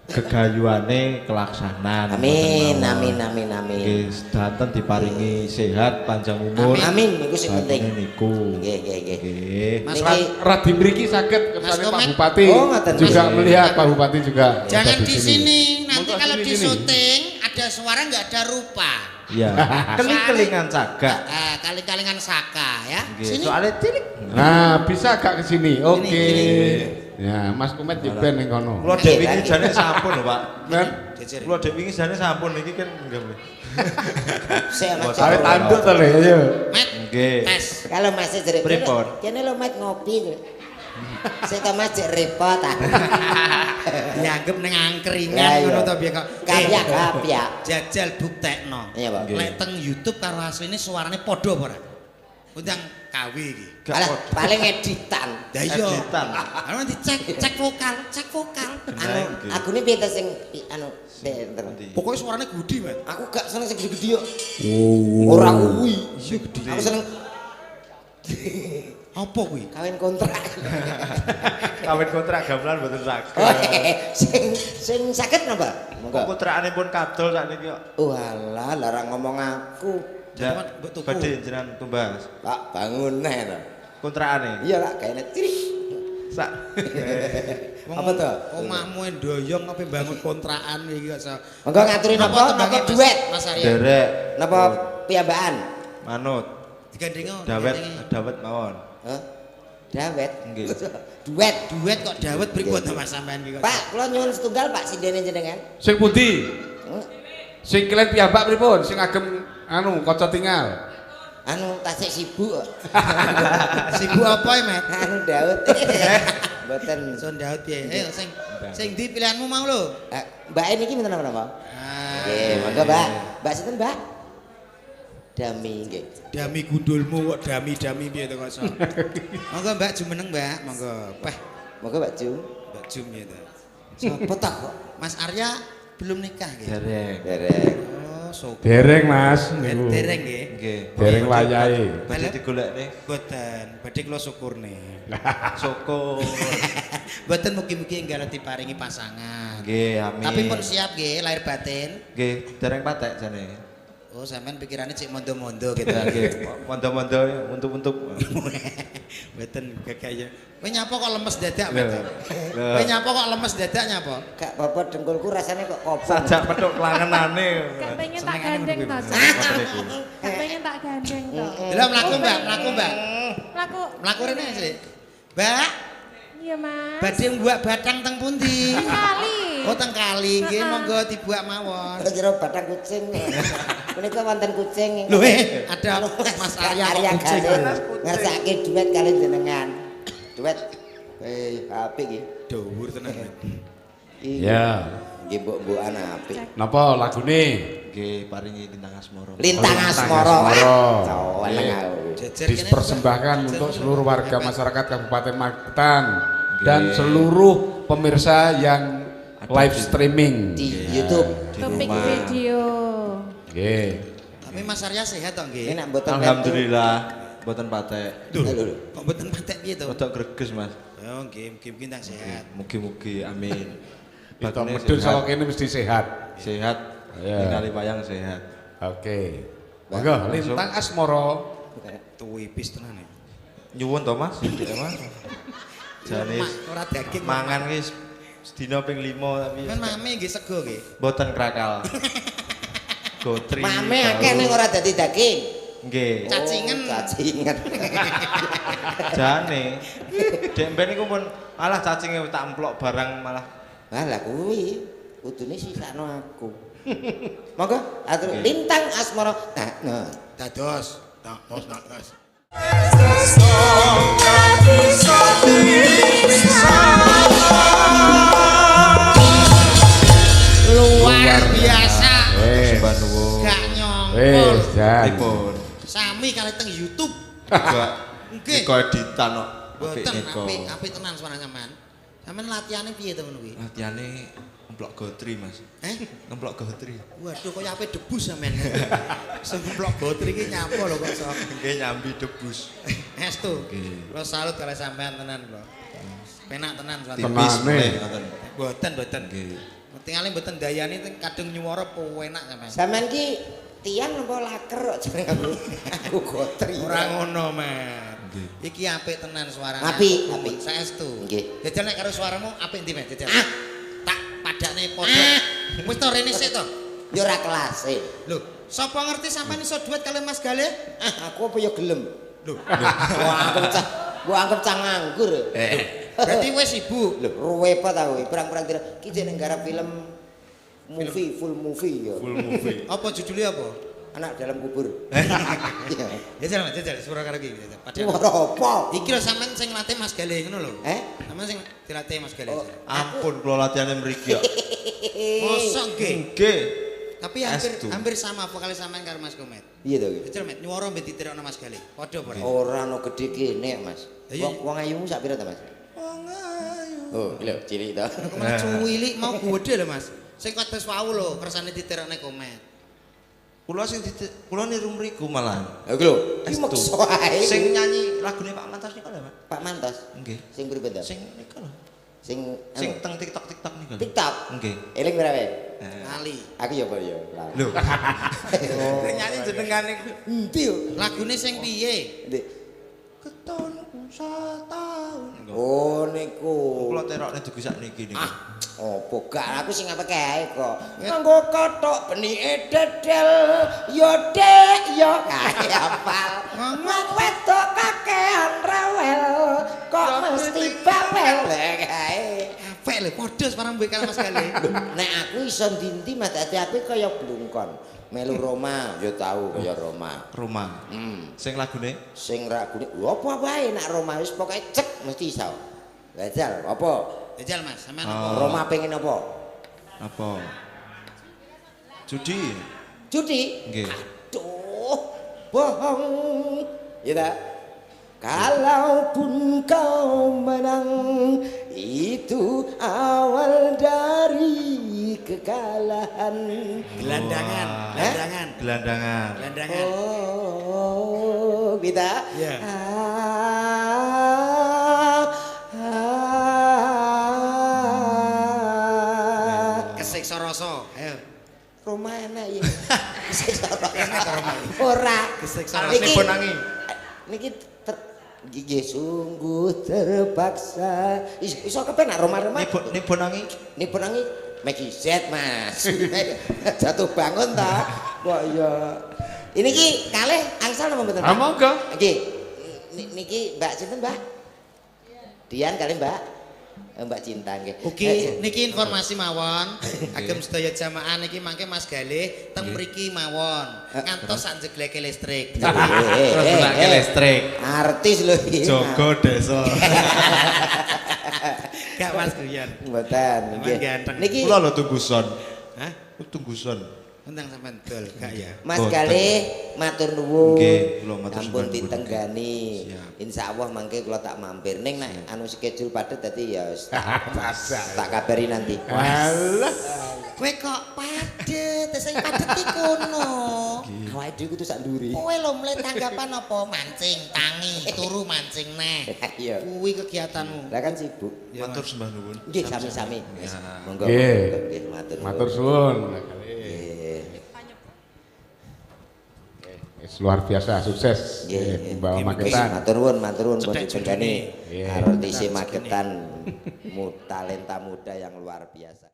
gegayuhane kelaksanan. Amin, Mboten mawon. amin. Nggih, sedanten diparingi sehat, panjang umur. Amin, niku sing Bakune penting. niku. Nggih. Nggih. Mas Niki Radi mriki saged Mas kersane Pak Komet. Bupati Oh, ngoten. juga Mas. melihat Pak Bupati juga. Jangan ada di sini. Nanti Monggo kalau sini, di sini. syuting ada suara nggak ada rupa. Iya. Keling-kelingan cagak. Kali-kalingan saka ya. Nggih, Sini. soalnya cilik. Nah, bisa gak ke sini? Oke. Gini. Ya, Mas Kumet di band ning kono. Kula dek wingi jane sampun lho, Pak. Ben, Kula dek wingi jane sampun iki kan enggak boleh. saya Mas. are tanduk to le, ayo. Met. Nggih. Tes. Kalau masih jadi Pripun? kene lo Mat ngopi. Saya tak Mas cek repot ah. Dianggep ning Ya, angkringan iya. ngono to piye kok. Kapya. Jajal buktekno. Iya, Pak. Lek teng YouTube karo asline suarane padha apa ora? Undang KW iki. Alah, paling editan. Lah iya. Editan. Anu cek vokal. Anu, aku ini pinter sing anu pinter. Pokoknya suaranya gudi, Mas. Aku gak seneng sing gede-gede yo. Ora kuwi. Iya gede. Aku seneng Apa kuwi? kawin kontrak. Kawin kontrak gamelan mboten Oh, saged. sing sakit napa? Monggo. Kontrakane pun kadol sakniki kok. Walah, larang ngomong aku. Ja, Mbok tuku. badhe jenengan tumbas. Pak bangun neh to. Kontrakane. Iya lah, kayaknya cilik. Sak. Apa to? Omahmu ndoyong apa bangun kontrakan iki kok. Monggo ngaturin apa? Napa duet? Mas Arya. Derek. Napa piyambakan? Manut. Digandeng. Dawet mawon. Hah? Dawet. Nggih. Duet. Duet kok dawet pripun to Mas sampean iki kok. Pak, kula nyuwun setunggal Pak sindene jenengan. Sing pundi? Hmm? Sing kalian piyambak pripun? Sing agem anu kaca tinggal. Anu tasik sibuk kok. Sibuk apa ya, Met? Anu Daud. Mboten. Son Daud piye? Sing ndi pilihanmu mau lho? Mbak niki mboten napa-napa. Ah, Nggih, monggo Mbak. Mbak sinten, Mbak? Dami nggih. dami gundulmu kok dami piye to kok. Monggo Mbak jumeneng, Mbak. Monggo. Peh, Monggo Mbak Jum. Mbak Jum gitu. Sopo tak kok? Mas Arya belum nikah gitu. Derek. Derek. Oh, so. Dereng Mas. niku. Dereng nggih. Nggih. Dereng wayahe. Badhe digolekne. Boten, badhe kula syukurne. Syukur. Boten mugi-mugi enggak diparingi pasangan. Nggih, amin. Tapi pun siap nggih lahir batin. Nggih, dereng patek jane. Oh, sampean pikirannya cek mondo-mondo gitu. Ya nggih, mondo-mondo untuk-untuk. Boten gagah ya. Kowe nyapa kok lemes dadak, Lho. Met? Lho. Kowe nyapa kok lemes dadak nyapa? Gak apa-apa dengkulku rasanya kok kopong. Sajak petuk kelangenane. Gak pengen tak Senengane gandeng ngono toh. kuwi. Ngoten niku. Gak pengen tak gandeng toh. Lha mlaku, Mbak, mlaku, Mbak. Laku. Mlaku rene sih. Mbak, Iya, Mas. badhe mbuak batang teng pundi? Kali. Oh, teng kali nggih, monggo dibuak mawon. Kira batang kucing. Menika wonten kucing. Lho, ada Mas Arya Arya kok kucing. Galih. Ngersake duet kali jenengan. Duet. Apik iki. Dhuwur tenan. Ya. Nggih mbok-mbokan apik. Napa lagune? Nggih paringi Lintang Asmara. Lintang Asmara. Weneng aku. Dipersembahkan untuk seluruh warga masyarakat Kabupaten Magetan dan seluruh pemirsa yang live streaming Di YouTube. Topik video. nggih. Tapi Mas Arya sehat toh Ini nggih? nak mboten Alhamdulillah mboten patek. Kok mboten patek piye to? Rodok greges Mas. Oh nggih, mungkin tak sehat. Mugi-mugi amin. Kita Bagune medun sehat. saka kene mesti sehat. Sehat. Ya. Ningali wayang sehat. Oke. Monggo Lintang Asmara. Tuwipis tenan ya. Nyuwun to Mas. Mas. Jane Ora daging. mangan wis sedina ping 5 tapi Kan mame nggih sego nggih. mboten krakal. Gotri. Mame akeh ning ora dadi daging. Nggih. Cacingan. Cacingan. Jane dek mben iku pun malah cacinge tak emplok barang malah Lah kuwi kudune sisakno aku. Monggo atur Lintang Asmara. Nah, Dados. Dados. Luar biasa. sembah nuwun. Gak nyongkol. Wis jan. Pripun? Sami kali teng YouTube. Enggak. Nggih. Iko editan kok. Boten Niko. apik tenan suara sampean. Sampean latihane piye to ngono kuwi? Latihannya ngemplok gotri Mas. Ngemplok gotri. Waduh kaya ape debus sampean. Sing blok gotri iki nyapa lho kok sok. Nggih nyambi debus. Estu. Nggih. Kula salut kali sampean tenan lho. Penak tenan suara. Tipis Tenane. meneh ngoten. Boten. Nggih. Tinggalin mboten dayani kadung nyuwara penak sampean. sampean ki tiang napa laker kok jeneng aku. Aku gotri. Ora ngono, Mas. Nggih. Iki apik tenan suarane. Apik, apik. Saestu. Nggih. Jajal nek karo suaramu apik ndi, Mas? Jajal. Tak padane padha. Wis to rene sik to. Yo ora kelase. Lho, sapa ngerti sampean iso duet kali Mas Galih? Aku apa ya gelem. Lho, Gua anggap cah nganggur. berarti wis sibuk. Lho, ruwepet aku. Perang-perang dina ki jeneng garap film full movie ya. Full movie. Apa judulnya apa? Anak dalam kubur. Iya. Jajal, Mas, jajal suara karo iki. Padahal Ora apa? iki lho sampean sing latih Mas Galih ngono lho. Eh? Sampean sing dilatih Mas Galih. Ampun kula latihane mriki ya. Mosok nggih. Nggih. Tapi hampir Estu. hampir sama vokalis sampean karo Mas Komet. Iya to. Jajal, Met, nyuwara mbek diterokno Mas Galih. Padha apa? Ora ono gedhe kene, Mas. Iya. Wong ayumu sak pira ta, Mas? Wong ayu. Oh, lho, cilik to. Mas cuwilik mau gede lho, Mas. Sing kados wau lho, kersane diterokne Komet. Kula kula niru mriku malah. Lha lho, iki Estu. maksa ae. Sing nyanyi lagune Pak Mantas niku lho, Pak. Pak Mantos. Nggih. Sing pripun to? Sing niku lho. Sing Sing teng TikTok niku lho. TikTok. Nggih. Eling pira wae? Ali. Aku ya apa ya? Lho. Sing nyanyi jenengane Endi yo? lagune sing piye? Endi? Ketonku sataun. Oh niku. Kula terokne dugi sakniki niku. Opo gak aku sing apake ae kok. Nganggo kothok benike dedel yo dek yo kae apal. Wong wedok kakean rewel kok mesti bawel kae. Apik lho, padha semarang mbek karo Mas Galih. Nek aku iso ndi-ndi mate aku kaya blungkon. Melu Roma yo tau kaya Roma. Rumah. Sing lagune Sing ragune apa wae nek Roma wis pokoke cek mesti iso. Wajal apa? Jajal Mas, sampean Oh. apa? Roma pengen apa? apa? Judi. Judi? Nggih. Aduh, bohong. Ya tak? Kalaupun kau menang, itu awal dari kekalahan. Gelandangan, gelandangan. Gelandangan. Gelandangan. Oh, kita? Iya. Kesiksa rasa. Ayo. Roma enak ya. Ora. Kesiksa Niki- bonangi. Niki gigi sungguh terpaksa. Iso kepenak Roma-Roma. Ini bonangi. Ini penangi Maggie Z, Mas. Jatuh bangun ta. Kok ya. Ini ki kalih angsal napa mboten? Ah, monggo. Nggih. Niki Mbak sinten, Mbak? Dian kali Mbak. Mbak Cinta nggih. Ugi niki informasi mawon. Agem sedaya jamaah niki mangke Mas Galih teng mriki mawon. Ngantos sak jegleke listrik. Listrik. Artis lho iki. Jogo desa. Enggak Mas Guyon. Mboten nggih. Ganteng. Niki Kula lho tunggu son. Hah? Tunggu son. Tentang sampean dol gak ya? Mas Oh, kalih matur nuwun. Nggih, kula matur Ampun nuwun. ditenggani. Siap. Insyaallah mangke kula tak mampir. Ning nek anu schedule padet dadi ya wis Masa. tak kabari nanti. Alah. Kowe kok padet, sing padet iki kono. Awake dhewe kudu sak nduri. Kowe lho mulai tanggapan apa? Mancing, tangi, turu mancing neh. Iya. Kuwi kegiatanmu. Lah kan sibuk. Matur sembah nuwun. Nggih sami-sami. Monggo. Nggih. Nggih matur. Matur suwun. Nggih. Wis luar biasa sukses Nggih. Mbak Nggih, Magetan. Matur nuwun pun Cedek ditenggani. Nggih. Artisi Magetan talenta muda yang luar biasa.